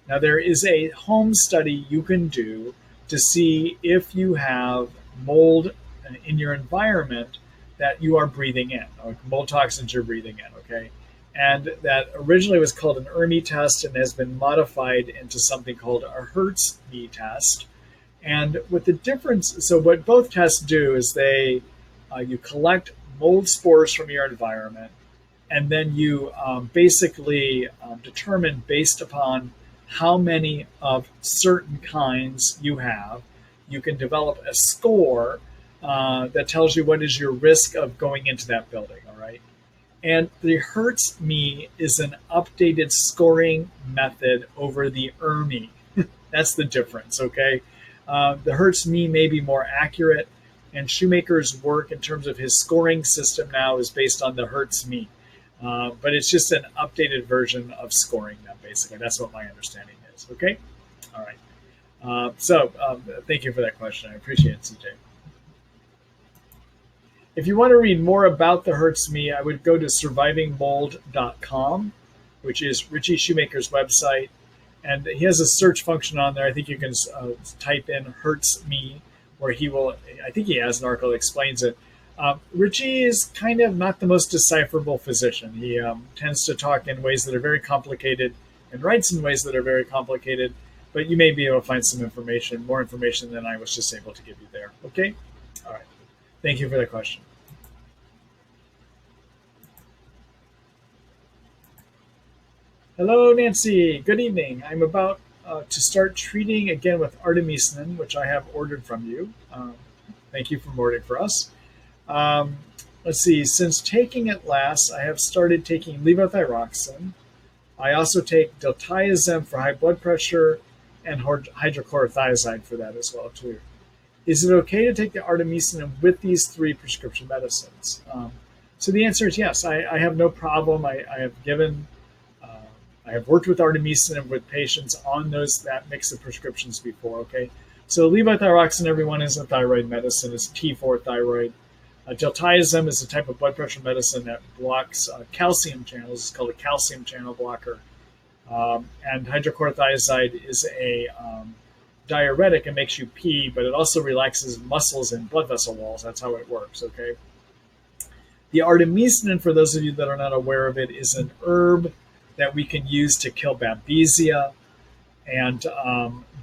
Now, there is a home study you can do to see if you have mold in your environment that you are breathing in, or mold toxins you're breathing in, okay? And that originally was called an ERMI test and has been modified into something called a Hertz-Me test. And what the difference, so what both tests do is you collect mold spores from your environment, and then you basically determine based upon how many of certain kinds you have. You can develop a score that tells you what is your risk of going into that building, all right? And the Hertz-Me is an updated scoring method over the ERMI. That's the difference, okay? The Hertz-Me may be more accurate, and Shoemaker's work in terms of his scoring system now is based on the Hertz-Me. But it's just an updated version of scoring them, basically. That's what my understanding is, okay? All right. So thank you for that question. I appreciate it, CJ. If you want to read more about the Hertz-Me, I would go to survivingmold.com, which is Richie Shoemaker's website. And he has a search function on there. I think you can type in Hertz-Me, where I think he has an article that explains it. Richie is kind of not the most decipherable physician. He tends to talk in ways that are very complicated and writes in ways that are very complicated, but you may be able to find some information, more information than I was just able to give you there. Okay? All right. Thank you for that question. Hello, Nancy. Good evening. I'm about to start treating again with artemisinin, which I have ordered from you. Thank you for ordering for us. Let's see. Since taking it last, I have started taking levothyroxine. I also take diltiazem for high blood pressure and hydrochlorothiazide for that as well, too. Is it okay to take the artemisinin with these 3 prescription medicines? So the answer is yes. I have no problem. I have worked with artemisinin with patients on that mix of prescriptions before, okay? So levothyroxine, everyone, is a thyroid medicine. It's T4 thyroid. Diltiazem is a type of blood pressure medicine that blocks calcium channels. It's called a calcium channel blocker. And hydrochlorothiazide is a diuretic. It makes you pee, but it also relaxes muscles and blood vessel walls. That's how it works, okay? The artemisinin, for those of you that are not aware of it, is an herb that we can use to kill babesia. And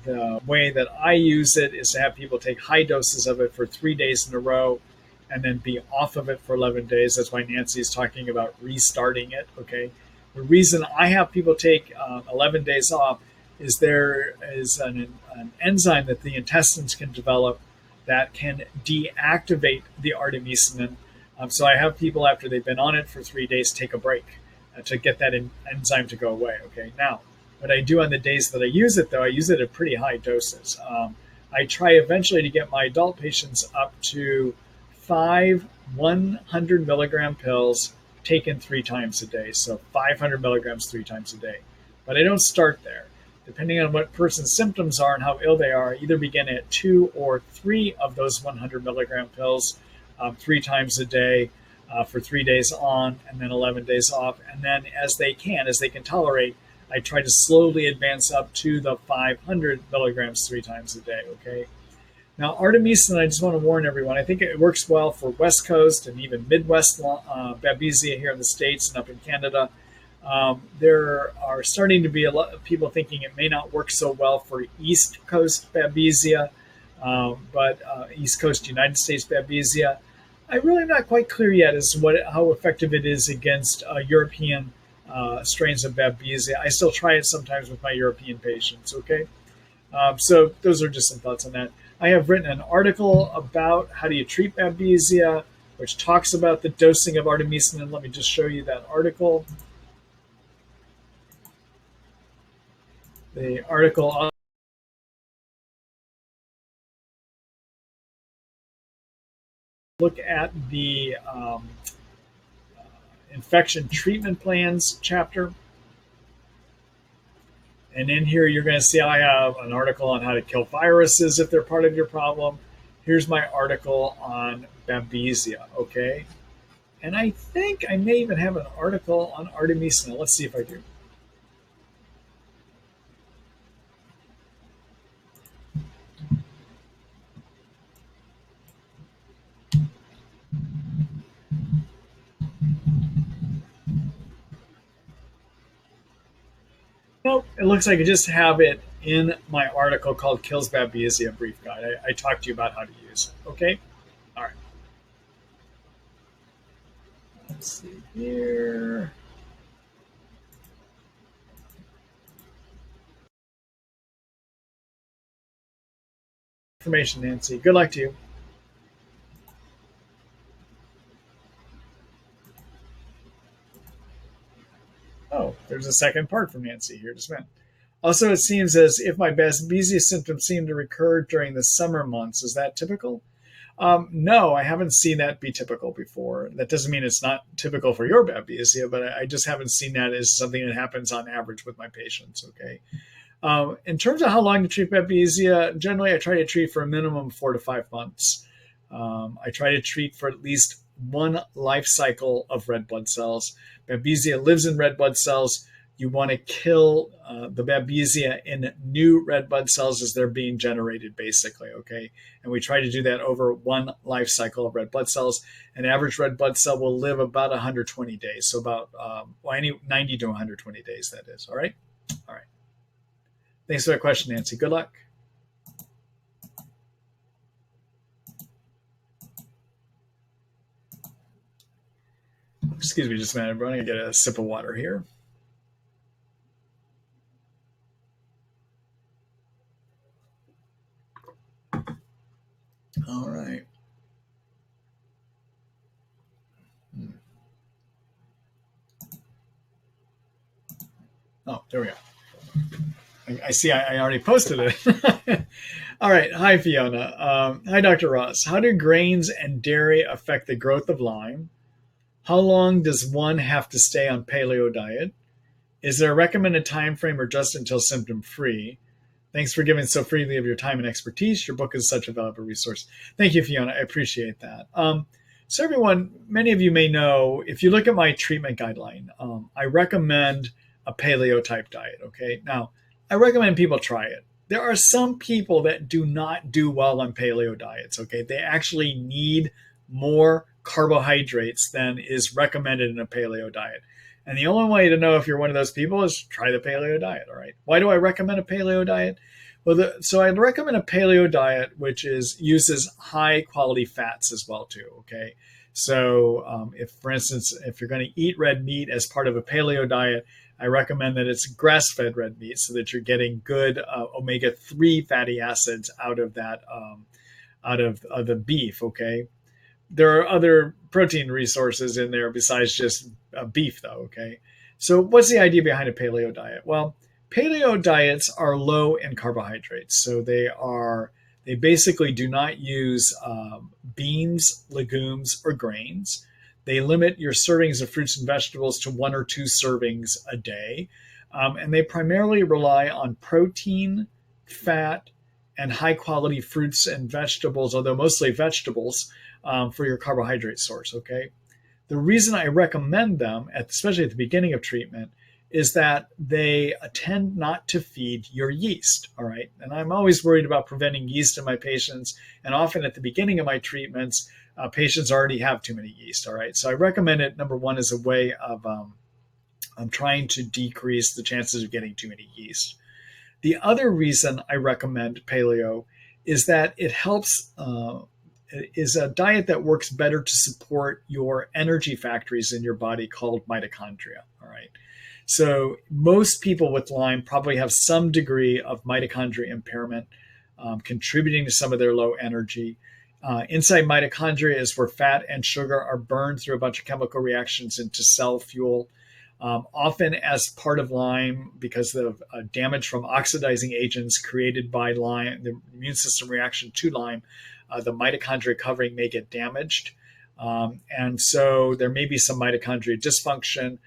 the way that I use it is to have people take high doses of it for 3 days in a row and then be off of it for 11 days. That's why Nancy is talking about restarting it, okay? The reason I have people take 11 days off is there is an enzyme that the intestines can develop that can deactivate the artemisinin. So I have people, after they've been on it for 3 days, take a break to get that enzyme to go away, okay? Now, what I do on the days that I use it, though, I use it at pretty high doses. I try eventually to get my adult patients up to 5 100 milligram pills taken 3 times a day. So 500 milligrams 3 times a day. But I don't start there. Depending on what person's symptoms are and how ill they are, I either begin at 2 or 3 of those 100 milligram pills 3 times a day for 3 days on and then 11 days off. And then as they can tolerate, I try to slowly advance up to the 500 milligrams 3 times a day, okay? Now, artemisinin, I just want to warn everyone, I think it works well for West Coast and even Midwest babesia here in the States and up in Canada. There are starting to be a lot of people thinking it may not work so well for East Coast babesia, but East Coast United States babesia. I'm really not quite clear yet as to how effective it is against European strains of Babesia. I still try it sometimes with my European patients. Okay, so those are just some thoughts on that. I have written an article about how do you treat Babesia, which talks about the dosing of artemisinin. Let me just show you that article. The article look at the infection treatment plans chapter. And in here, you're going to see I have an article on how to kill viruses if they're part of your problem. Here's my article on Babesia, okay? And I think I may even have an article on artemisinin. Let's see if I do. Nope, it looks like I just have it in my article called Kills Babesia Brief Guide. I talked to you about how to use it, okay? All right. Let's see here. Information, Nancy. Good luck to you. Oh, there's a second part from Nancy here. Just a minute. Also, it seems as if my Babesia symptoms seem to recur during the summer months. Is that typical? No, I haven't seen that be typical before. That doesn't mean it's not typical for your Babesia, but I just haven't seen that as something that happens on average with my patients. Okay. In terms of how long to treat Babesia, generally I try to treat for a minimum of 4 to 5 months. I try to treat for at least one life cycle of red blood cells. Babesia lives in red blood cells. You want to kill the Babesia in new red blood cells as they're being generated, basically, okay? And we try to do that over one life cycle of red blood cells. An average red blood cell will live about 120 days, so about 90 to 120 days, that is, all right? All right. Thanks for that question, Nancy. Good luck. Excuse me just a minute, everyone. I'm going to get a sip of water here. All right. Oh, there we go. I see I already posted it. All right. Hi, Fiona. Hi, Dr. Ross. How do grains and dairy affect the growth of Lyme? How long does one have to stay on paleo diet? Is there a recommended time frame or just until symptom free? Thanks for giving so freely of your time and expertise. Your book is such a valuable resource. Thank you, Fiona. I appreciate that. So everyone, many of you may know, if you look at my treatment guideline, I recommend a paleo type diet. Okay. Now, I recommend people try it. There are some people that do not do well on paleo diets. Okay. They actually need more carbohydrates than is recommended in a paleo diet. And the only way to know if you're one of those people is try the paleo diet. All right. Why do I recommend a paleo diet? Well, so I'd recommend a paleo diet which uses high quality fats as well too. Okay. So if, for instance, if you're going to eat red meat as part of a paleo diet, I recommend that it's grass-fed red meat so that you're getting good omega-3 fatty acids out of that, out of the beef. Okay. There are other protein resources in there besides just beef, though. Okay. So, what's the idea behind a paleo diet? Well, paleo diets are low in carbohydrates. So, they basically do not use beans, legumes, or grains. They limit your servings of fruits and vegetables to 1 or 2 servings a day. And they primarily rely on protein, fat, and high quality fruits and vegetables, although mostly vegetables, for your carbohydrate source. Okay. The reason I recommend them, especially at the beginning of treatment, is that they tend not to feed your yeast. All right. And I'm always worried about preventing yeast in my patients. And often at the beginning of my treatments, patients already have too many yeast. All right. So I recommend it, number one, as a way of trying to decrease the chances of getting too many yeast. The other reason I recommend paleo is that it helps is a diet that works better to support your energy factories in your body called mitochondria. All right. So most people with Lyme probably have some degree of mitochondria impairment, contributing to some of their low energy. Inside mitochondria is where fat and sugar are burned through a bunch of chemical reactions into cell fuel. Often as part of Lyme, because of damage from oxidizing agents created by Lyme, the immune system reaction to Lyme, the mitochondria covering may get damaged. And so there may be some mitochondria dysfunction.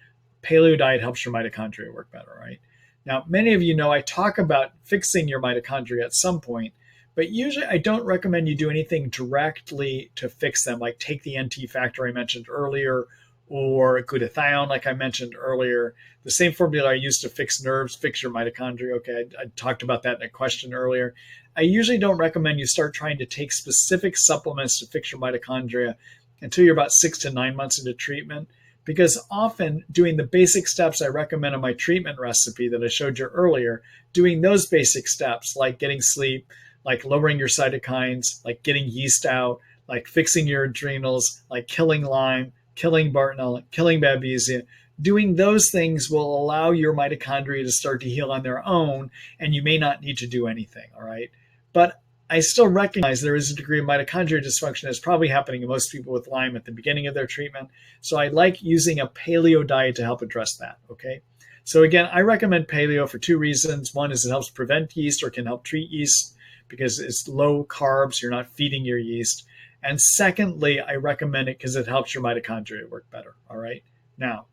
Paleo diet helps your mitochondria work better, right? Now, many of you know I talk about fixing your mitochondria at some point, but usually I don't recommend you do anything directly to fix them, like take the NT factor I mentioned earlier, or glutathione, like I mentioned earlier. The same formula I use to fix nerves, fix your mitochondria. Okay, I talked about that in a question earlier. I usually don't recommend you start trying to take specific supplements to fix your mitochondria until you're about 6 to 9 months into treatment, because often doing the basic steps I recommend in my treatment recipe that I showed you earlier, doing those basic steps like getting sleep, like lowering your cytokines, like getting yeast out, like fixing your adrenals, like killing Lyme, killing Bartonella, killing Babesia, doing those things will allow your mitochondria to start to heal on their own, and you may not need to do anything, all right? But I still recognize there is a degree of mitochondrial dysfunction that's probably happening in most people with Lyme at the beginning of their treatment. So I like using a paleo diet to help address that, okay? So again, I recommend paleo for 2 reasons. One is it helps prevent yeast or can help treat yeast because it's low carbs, you're not feeding your yeast. And secondly, I recommend it because it helps your mitochondria work better, all right? Now,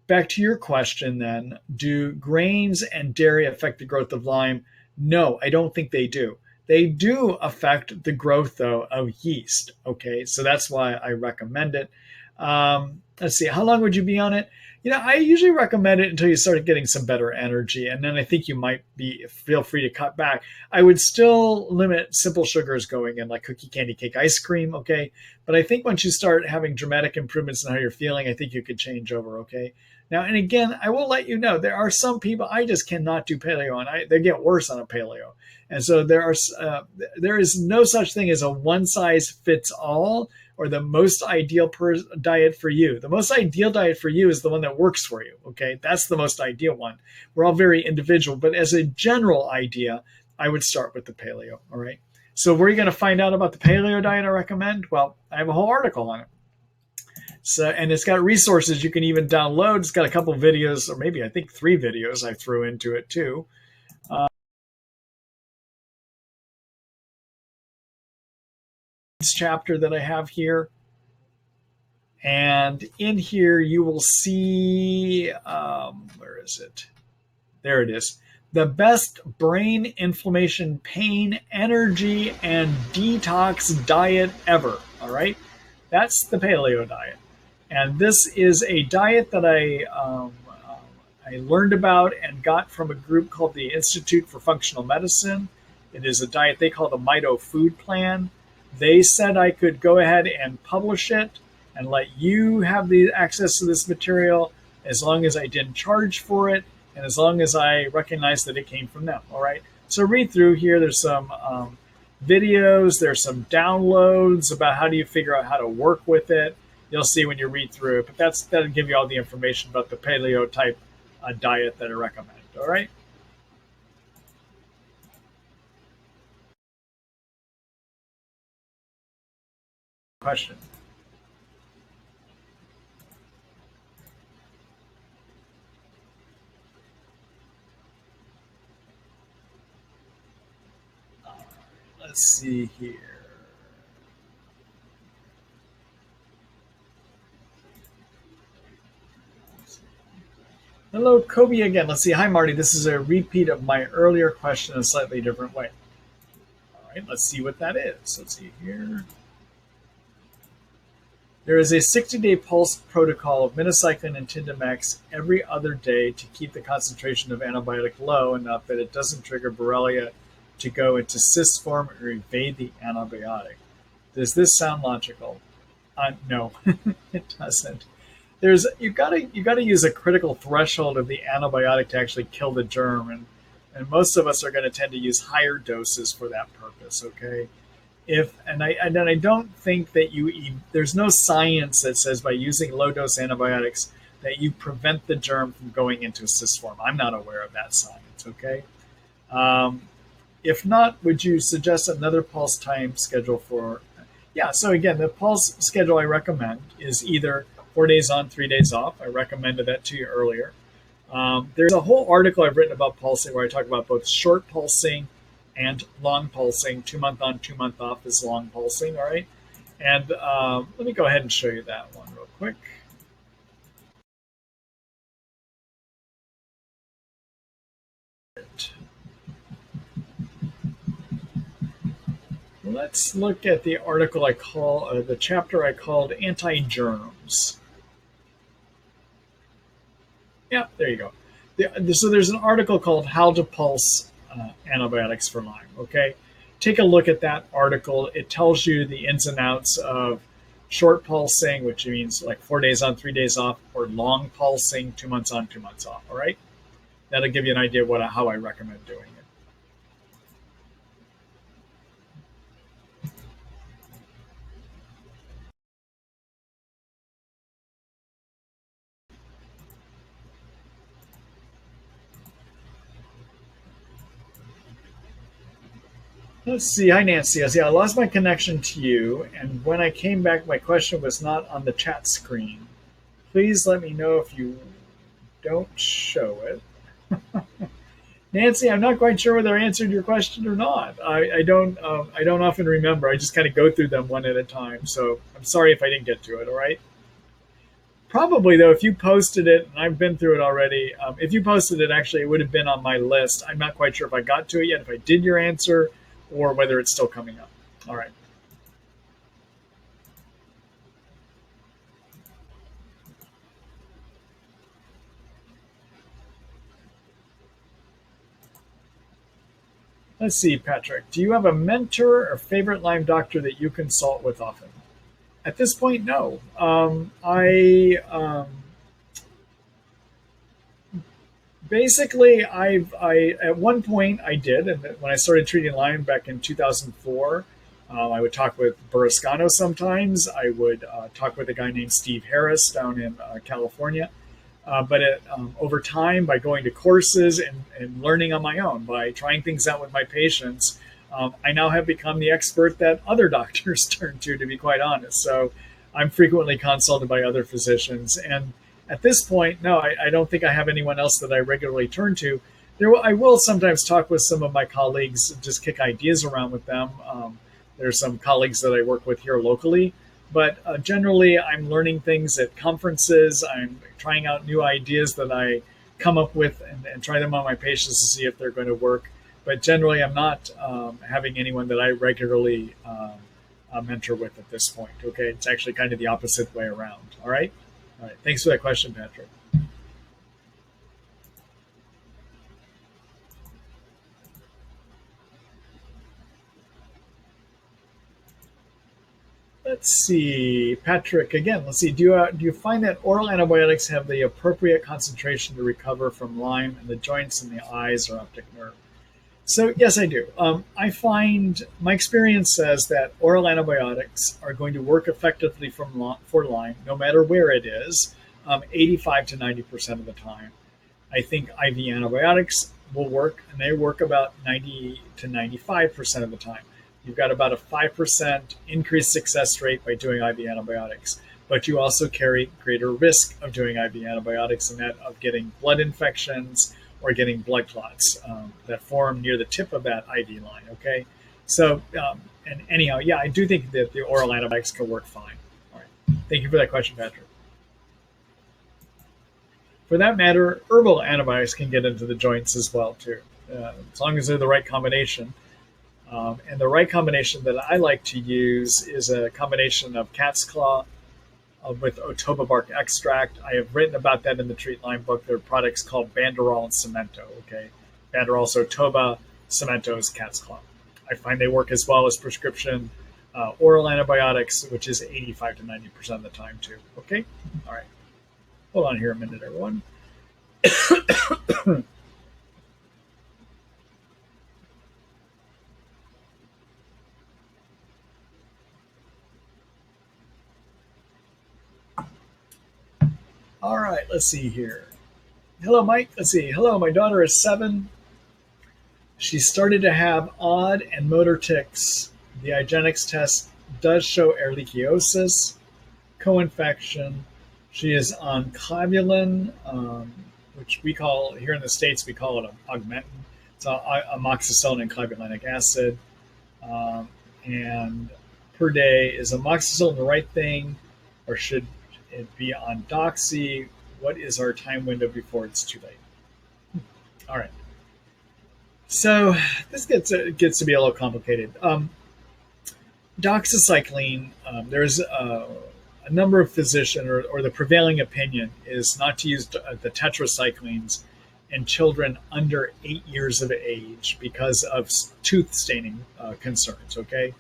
back to your question then, do grains and dairy affect the growth of Lyme? No, I don't think they do. They do affect the growth, though, of yeast. Okay, so that's why I recommend it. Let's see, how long would you be on it? I usually recommend it until you start getting some better energy, and then I think you might feel free to cut back. I would still limit simple sugars going in, like cookie, candy, cake, ice cream, okay? But I think once you start having dramatic improvements in how you're feeling, I think you could change over, okay? Now, and again, I will let you know, there are some people I just cannot do paleo, and they get worse on a paleo. And so there is no such thing as a one-size-fits-all or the most ideal diet for you. The most ideal diet for you is the one that works for you, okay? That's the most ideal one. We're all very individual, but as a general idea, I would start with the paleo, all right? So where are you going to find out about the paleo diet I recommend? Well, I have a whole article on it. So, and it's got resources you can even download. It's got a couple videos, or maybe I think 3 videos I threw into it too. Chapter that I have here, and in here you will see where is it? There it is. The best brain inflammation, pain, energy, and detox diet ever. All right, that's the paleo diet, and this is a diet that I learned about and got from a group called the Institute for Functional Medicine. It is a diet they call the Mito Food Plan. They said I could go ahead and publish it and let you have the access to this material as long as I didn't charge for it and as long as I recognize that it came from them. All right. So read through here. There's some videos. There's some downloads about how do you figure out how to work with it. You'll see when you read through it. But that'll give you all the information about the paleo type diet that I recommend. All right. Question. Let's see here. Hello, Kobe again. Let's see. Hi, Marty. This is a repeat of my earlier question in a slightly different way. All right, let's see what that is. Let's see here. There is a 60-day pulse protocol of minocycline and Tindamax every other day to keep the concentration of antibiotic low enough that it doesn't trigger Borrelia to go into cyst form or evade the antibiotic. Does this sound logical? No, it doesn't. You gotta use a critical threshold of the antibiotic to actually kill the germ, and most of us are going to tend to use higher doses for that purpose. Okay. Then I don't think that there's no science that says by using low dose antibiotics that you prevent the germ from going into a cyst form. I'm not aware of that science. Okay. Um, if not, would you suggest another pulse time schedule for? Yeah. So again, the pulse schedule I recommend is either 4 days on, 3 days off. I recommended that to you earlier. There's a whole article I've written about pulsing where I talk about both short pulsing and long pulsing. 2 month on, 2 month off is long pulsing. All right. And let me go ahead and show you that one real quick. Let's look at the article the chapter I called Anti-Germs. Yeah, there you go. So there's an article called How to Pulse Antibiotics for Lyme. Okay, take a look at that article. It tells you the ins and outs of short pulsing, which means like 4 days on, 3 days off, or long pulsing, 2 months on, 2 months off. All right, that'll give you an idea of how I recommend doing it. Let's see. Hi, Nancy. I lost my connection to you, and when I came back, my question was not on the chat screen. Please let me know if you don't show it. Nancy, I'm not quite sure whether I answered your question or not. I don't often remember. I just kind of go through them one at a time. So I'm sorry if I didn't get to it. All right. Probably though, if you posted it, and I've been through it already. If you posted it, actually, it would have been on my list. I'm not quite sure if I got to it yet, if I did your answer, or whether it's still coming up. All right. Let's see, Patrick. Do you have a mentor or favorite Lyme doctor that you consult with often? At this point, no. I basically I at one point I did, and when I started treating Lyme back in 2004, I would talk with Burrascano sometimes. I would talk with a guy named Steve Harris down in California. Over time, by going to courses and learning on my own, by trying things out with my patients, I now have become the expert that other doctors turn to be quite honest. So I'm frequently consulted by other physicians. And at this point, no, I don't think I have anyone else that I regularly turn to. I will sometimes talk with some of my colleagues, just kick ideas around with them. There's some colleagues that I work with here locally, but generally I'm learning things at conferences. I'm trying out new ideas that I come up with and try them on my patients to see if they're going to work. But generally, I'm not having anyone that I regularly mentor with at this point. Okay, it's actually kind of the opposite way around. All right. All right. Thanks for that question, Patrick. Let's see, Patrick. Again, let's see. Do you find that oral antibiotics have the appropriate concentration to recover from Lyme in the joints and the eyes or optic nerve? So yes, I do. I find my experience says that oral antibiotics are going to work effectively for Lyme, no matter where it is, 85 to 90% of the time. I think IV antibiotics will work, and they work about 90 to 95% of the time. You've got about a 5% increased success rate by doing IV antibiotics, but you also carry greater risk of doing IV antibiotics and that of getting blood infections or getting blood clots that form near the tip of that IV line. Okay, so and anyhow, yeah, I do think that the oral antibiotics can work fine. All right, thank you for that question, Patrick. For that matter, herbal antibiotics can get into the joints as well too, as long as they're the right combination. And the right combination that I like to use is a combination of cat's claw with Otoba bark extract. I have written about that in the Treat Lyme book. There are products called Banderol and Cemento. Okay, Banderol's Otoba, Cemento's cat's claw. I find they work as well as prescription oral antibiotics, which is 85 to 90% of the time too. Okay, all right. Hold on here a minute, everyone. All right, let's see here. Hello, Mike. Let's see. Hello, my daughter is 7. She started to have odd and motor tics. The IGeneX test does show ehrlichiosis, co-infection. She is on clavulin, which we call here in the States, we call it augmentin. It's amoxicillin and clavulanic acid. And per day, is amoxicillin the right thing, or should it be on doxy? What is our time window before it's too late? All right. So this gets to be a little complicated. Doxycycline, there's a number of physicians, or the prevailing opinion is not to use the tetracyclines in children under 8 years of age because of tooth staining concerns. Okay,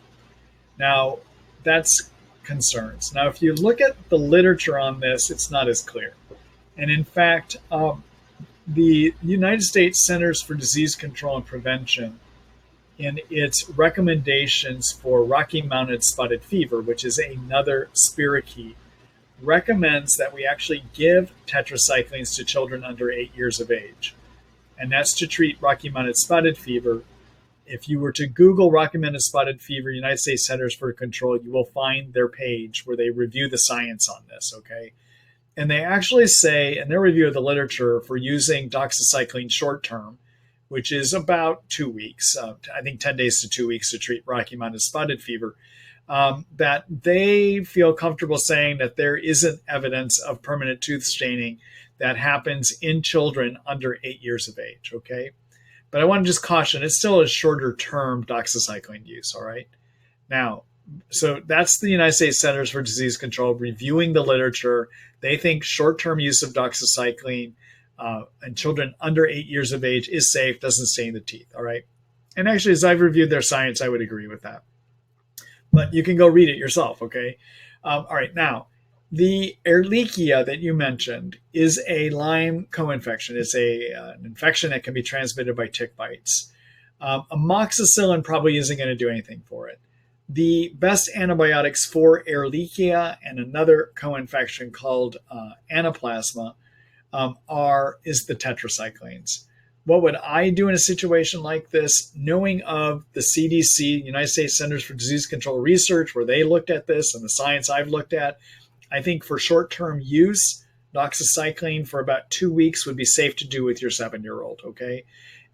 now that's concerns. Now, if you look at the literature on this, it's not as clear. And in fact, the United States Centers for Disease Control and Prevention, in its recommendations for Rocky Mountain Spotted Fever, which is another spirochete, recommends that we actually give tetracyclines to children under 8 years of age. And that's to treat Rocky Mountain Spotted Fever. If you were to Google Rocky Mountain Spotted Fever, United States Centers for Control, you will find their page where they review the science on this, okay? And they actually say in their review of the literature for using doxycycline short term, which is about 2 weeks, I think 10 days to 2 weeks to treat Rocky Mountain Spotted Fever, that they feel comfortable saying that there isn't evidence of permanent tooth staining that happens in children under 8 years of age, okay? But I want to just caution, it's still a shorter term doxycycline use, all right? Now, so that's the United States Centers for Disease Control reviewing the literature. They think short-term use of doxycycline in children under 8 years of age is safe, doesn't stain the teeth, all right? And actually, as I've reviewed their science, I would agree with that. But you can go read it yourself, okay? All right, now, the Ehrlichia that you mentioned is a Lyme co-infection. It's an infection that can be transmitted by tick bites. Amoxicillin probably isn't going to do anything for it. The best antibiotics for Ehrlichia and another co-infection called anaplasma is the tetracyclines. What would I do in a situation like this? Knowing of the CDC, United States Centers for Disease Control Research, where they looked at this and the science I've looked at, I think for short-term use, doxycycline for about 2 weeks would be safe to do with your 7-year-old, okay?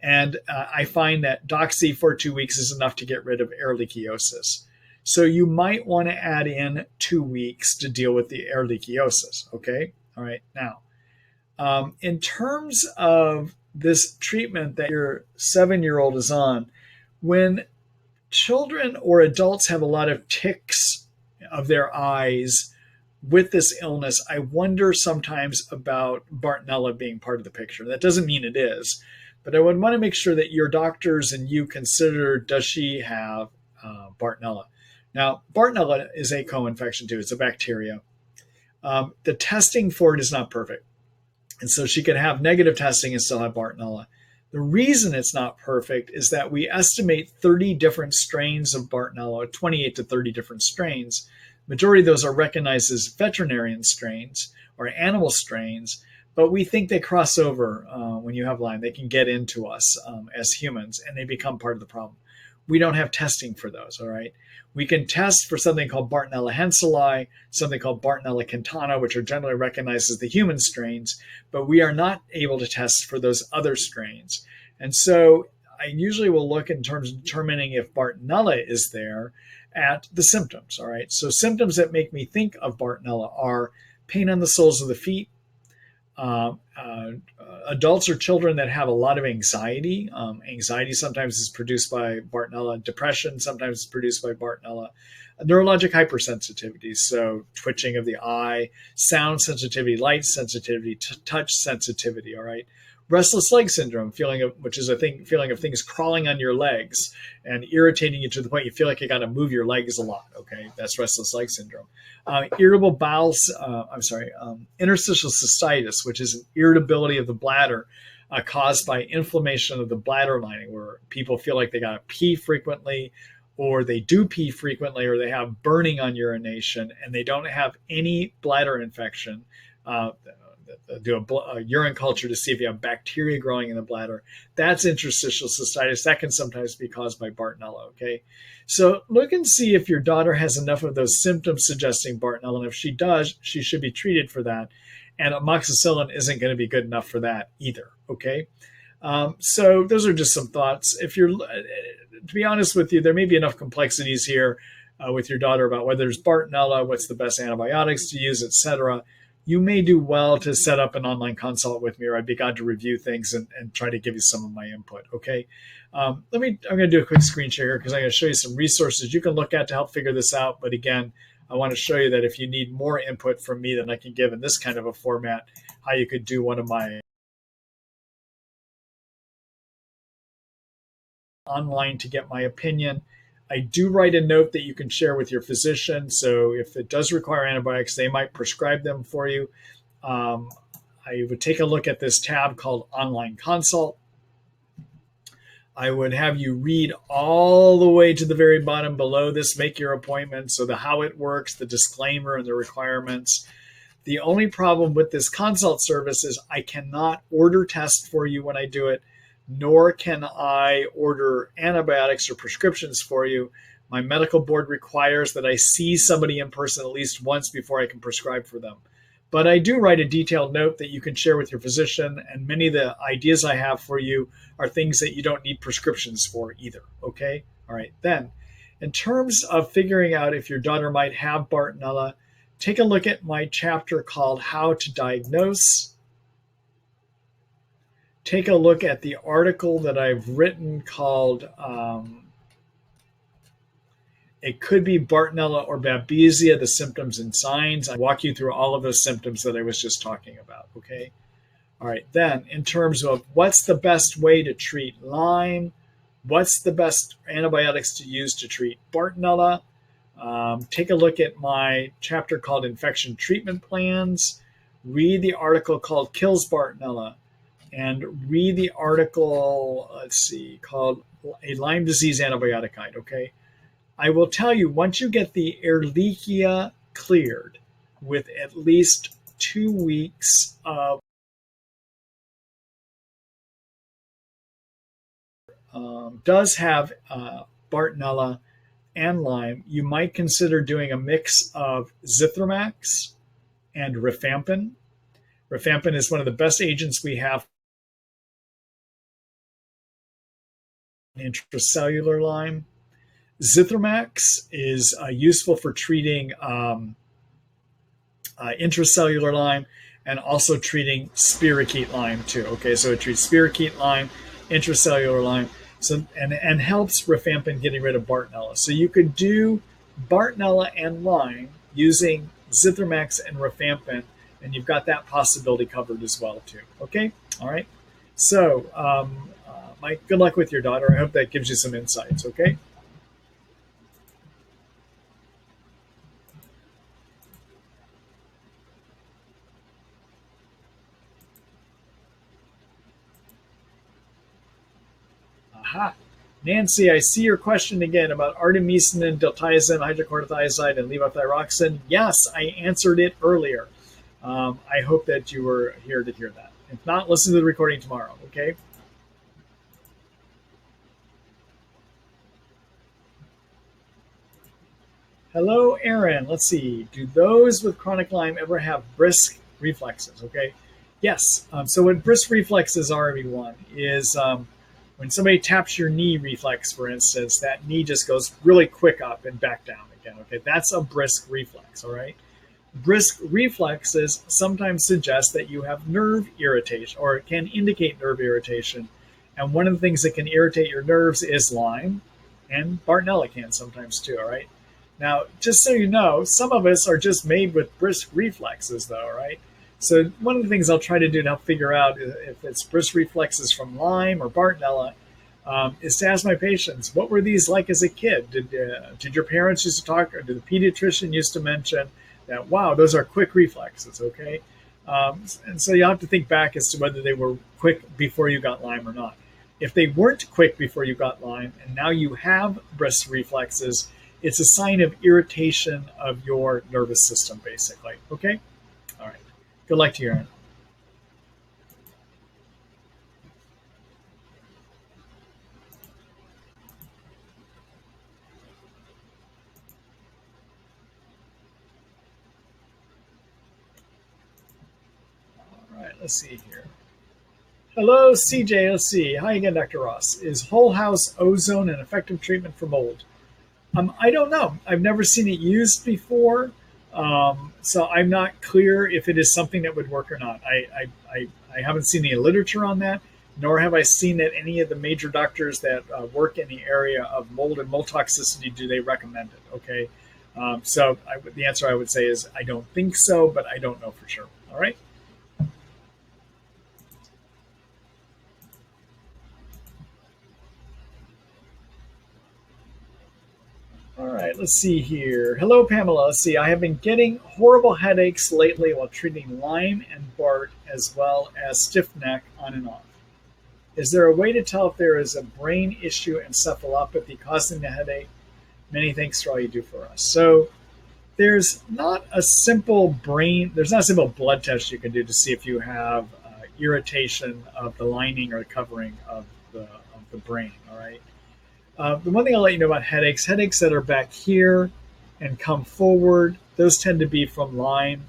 And I find that doxy for 2 weeks is enough to get rid of ehrlichiosis. So you might want to add in 2 weeks to deal with the ehrlichiosis, okay? All right, now, in terms of this treatment that your 7-year-old is on, when children or adults have a lot of tics of their eyes with this illness, I wonder sometimes about Bartonella being part of the picture. That doesn't mean it is, but I would want to make sure that your doctors and you consider, does she have Bartonella? Now, Bartonella is a co-infection too. It's a bacteria. The testing for it is not perfect. And so she could have negative testing and still have Bartonella. The reason it's not perfect is that we estimate 30 different strains of Bartonella, 28 to 30 different strains. Majority of those are recognized as veterinarian strains or animal strains, but we think they cross over when you have Lyme. They can get into us as humans, and they become part of the problem. We don't have testing for those, all right? We can test for something called Bartonella henselae, something called Bartonella quintana, which are generally recognized as the human strains, but we are not able to test for those other strains. And so I usually will look in terms of determining if Bartonella is there at the symptoms, all right? So symptoms that make me think of Bartonella are pain on the soles of the feet, adults or children that have a lot of anxiety. Anxiety sometimes is produced by Bartonella. Depression sometimes is produced by Bartonella. Neurologic hypersensitivity, so twitching of the eye, sound sensitivity, light sensitivity, touch sensitivity, all right? Restless leg syndrome, which is a feeling of things crawling on your legs and irritating you to the point you feel like you got to move your legs a lot. Okay, that's restless leg syndrome. Irritable bowel, interstitial cystitis, which is an irritability of the bladder caused by inflammation of the bladder lining, where people feel like they got to pee frequently, or they do pee frequently, or they have burning on urination, and they don't have any bladder infection. do a urine culture to see if you have bacteria growing in the bladder. That's interstitial cystitis. That can sometimes be caused by Bartonella, okay? So look and see if your daughter has enough of those symptoms suggesting Bartonella. And if she does, she should be treated for that. And amoxicillin isn't going to be good enough for that either, okay? So those are just some thoughts. If you're, to be honest with you, there may be enough complexities here with your daughter about whether there's Bartonella, what's the best antibiotics to use, etc. You may do well to set up an online consult with me, or I'd be glad to review things and try to give you some of my input. Okay. I'm going to do a quick screen share here because I'm going to show you some resources you can look at to help figure this out. But again, I want to show you that if you need more input from me than I can give in this kind of a format, how you could do one of my online to get my opinion. I do write a note that you can share with your physician. So if it does require antibiotics, they might prescribe them for you. I would take a look at this tab called Online Consult. I would have you read all the way to the very bottom below this, make your appointment. So the how it works, the disclaimer, and the requirements. The only problem with this consult service is I cannot order tests for you when I do it, nor can I order antibiotics or prescriptions for you. My medical board requires that I see somebody in person at least once before I can prescribe for them. But I do write a detailed note that you can share with your physician, and many of the ideas I have for you are things that you don't need prescriptions for either, okay? All right, then, in terms of figuring out if your daughter might have Bartonella, take a look at my chapter called How to Diagnose. Take a look at the article that I've written called It Could Be Bartonella or Babesia, the Symptoms and Signs. I walk you through all of those symptoms that I was just talking about, okay? All right, then in terms of what's the best way to treat Lyme, what's the best antibiotics to use to treat Bartonella, take a look at my chapter called Infection Treatment Plans, read the article called Kills Bartonella, and read the article, called A Lyme Disease Antibiotic Guide, okay? I will tell you, once you get the Ehrlichia cleared with at least 2 weeks of does have Bartonella and Lyme, you might consider doing a mix of Zithromax and rifampin. Rifampin is one of the best agents we have intracellular Lyme. Zithromax is useful for treating intracellular Lyme and also treating spirochete Lyme too. Okay, so it treats spirochete Lyme, intracellular Lyme, so and helps rifampin getting rid of Bartonella. So you could do Bartonella and Lyme using Zithromax and rifampin, and you've got that possibility covered as well too. Okay, all right. So Mike, good luck with your daughter. I hope that gives you some insights. Okay. Aha. Nancy, I see your question again about artemisinin, diltiazem, hydrochlorothiazide, and levothyroxine. Yes, I answered it earlier. I hope that you were here to hear that. If not, listen to the recording tomorrow, okay? Hello, Aaron. Let's see. Do those with chronic Lyme ever have brisk reflexes, okay? Yes. So what brisk reflexes are, everyone, is when somebody taps your knee reflex, for instance, that knee just goes really quick up and back down again. Okay, that's a brisk reflex, all right? Brisk reflexes sometimes suggest that you have nerve irritation, or it can indicate nerve irritation. And one of the things that can irritate your nerves is Lyme, and Bartonella can sometimes too, all right? Now, just so you know, some of us are just made with brisk reflexes though, all right? So one of the things I'll try to do to help figure out if it's brisk reflexes from Lyme or Bartonella is to ask my patients, what were these like as a kid? Did your parents used to talk, or did the pediatrician used to mention that, wow, those are quick reflexes, okay? And so you have to think back as to whether they were quick before you got Lyme or not. If they weren't quick before you got Lyme and now you have brisk reflexes, it's a sign of irritation of your nervous system, basically, okay? All right. Good luck to you, Aaron. Let's see here. Hello, CJ. Let's see. Hi again, Dr. Ross. Is whole house ozone an effective treatment for mold? I don't know. I've never seen it used before, so I'm not clear if it is something that would work or not. I haven't seen any literature on that, nor have I seen that any of the major doctors that work in the area of mold and mold toxicity do they recommend it. Okay, the answer I would say is I don't think so, but I don't know for sure. All right. All right, let's see here. Hello, Pamela. Let's see. I have been getting horrible headaches lately while treating Lyme and Bart, as well as stiff neck on and off. Is there a way to tell if there is a brain issue and encephalopathy causing the headache? Many thanks for all you do for us. So there's not a simple blood test you can do to see if you have irritation of the lining or covering of the brain. All right. The one thing I'll let you know about headaches that are back here and come forward, those tend to be from Lyme,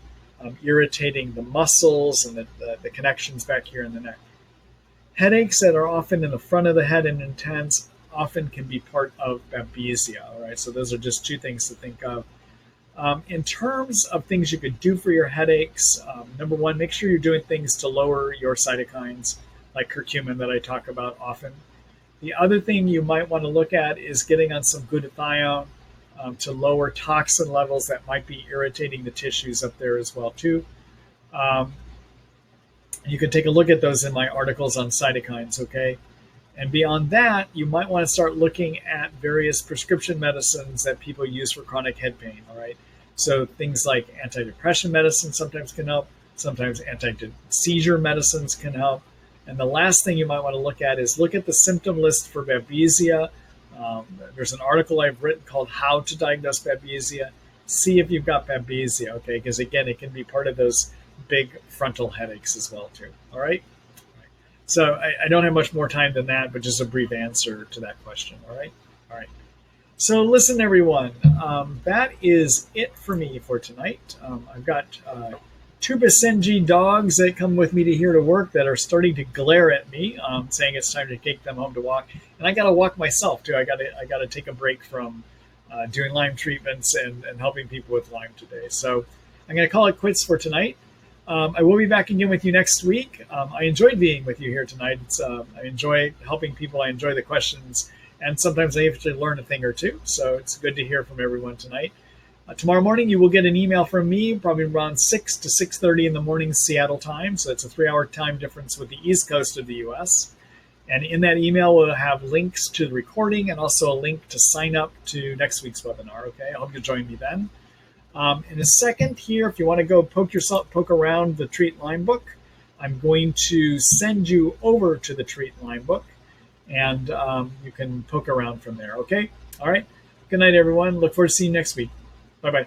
irritating the muscles and the connections back here in the neck. Headaches that are often in the front of the head and intense often can be part of babesia. All right, so those are just two things to think of. In terms of things you could do for your headaches, number one, make sure you're doing things to lower your cytokines, like curcumin that I talk about often. The other thing you might want to look at is getting on some glutathione to lower toxin levels that might be irritating the tissues up there as well too. You can take a look at those in my articles on cytokines, okay? And beyond that, you might want to start looking at various prescription medicines that people use for chronic head pain, all right? So things like antidepressant medicine sometimes can help. Sometimes anti-seizure medicines can help. And the last thing you might want to look at is look at the symptom list for babesia. There's an article I've written called How to Diagnose Babesia. See if you've got babesia, okay? Because again, it can be part of those big frontal headaches as well too. All right. So I don't have much more time than that, but just a brief answer to that question. All right. All right. So listen, everyone. That is it for me for tonight. I've got two Basenji dogs that come with me here to work that are starting to glare at me, saying it's time to take them home to walk. And I got to walk myself too. I got to take a break from doing Lyme treatments and helping people with Lyme today. So I'm going to call it quits for tonight. I will be back again with you next week. I enjoyed being with you here tonight. I enjoy helping people. I enjoy the questions. And sometimes I actually learn a thing or two. So it's good to hear from everyone tonight. Tomorrow morning, you will get an email from me, probably around 6 to 6:30 in the morning Seattle time. So it's a 3-hour time difference with the East Coast of the U.S. And in that email, we'll have links to the recording and also a link to sign up to next week's webinar. Okay, I hope you'll join me then. In a second here, if you want to go poke around the Treat Lyme book, I'm going to send you over to the Treat Lyme book, and you can poke around from there. Okay, all right. Good night, everyone. Look forward to seeing you next week. Bye-bye.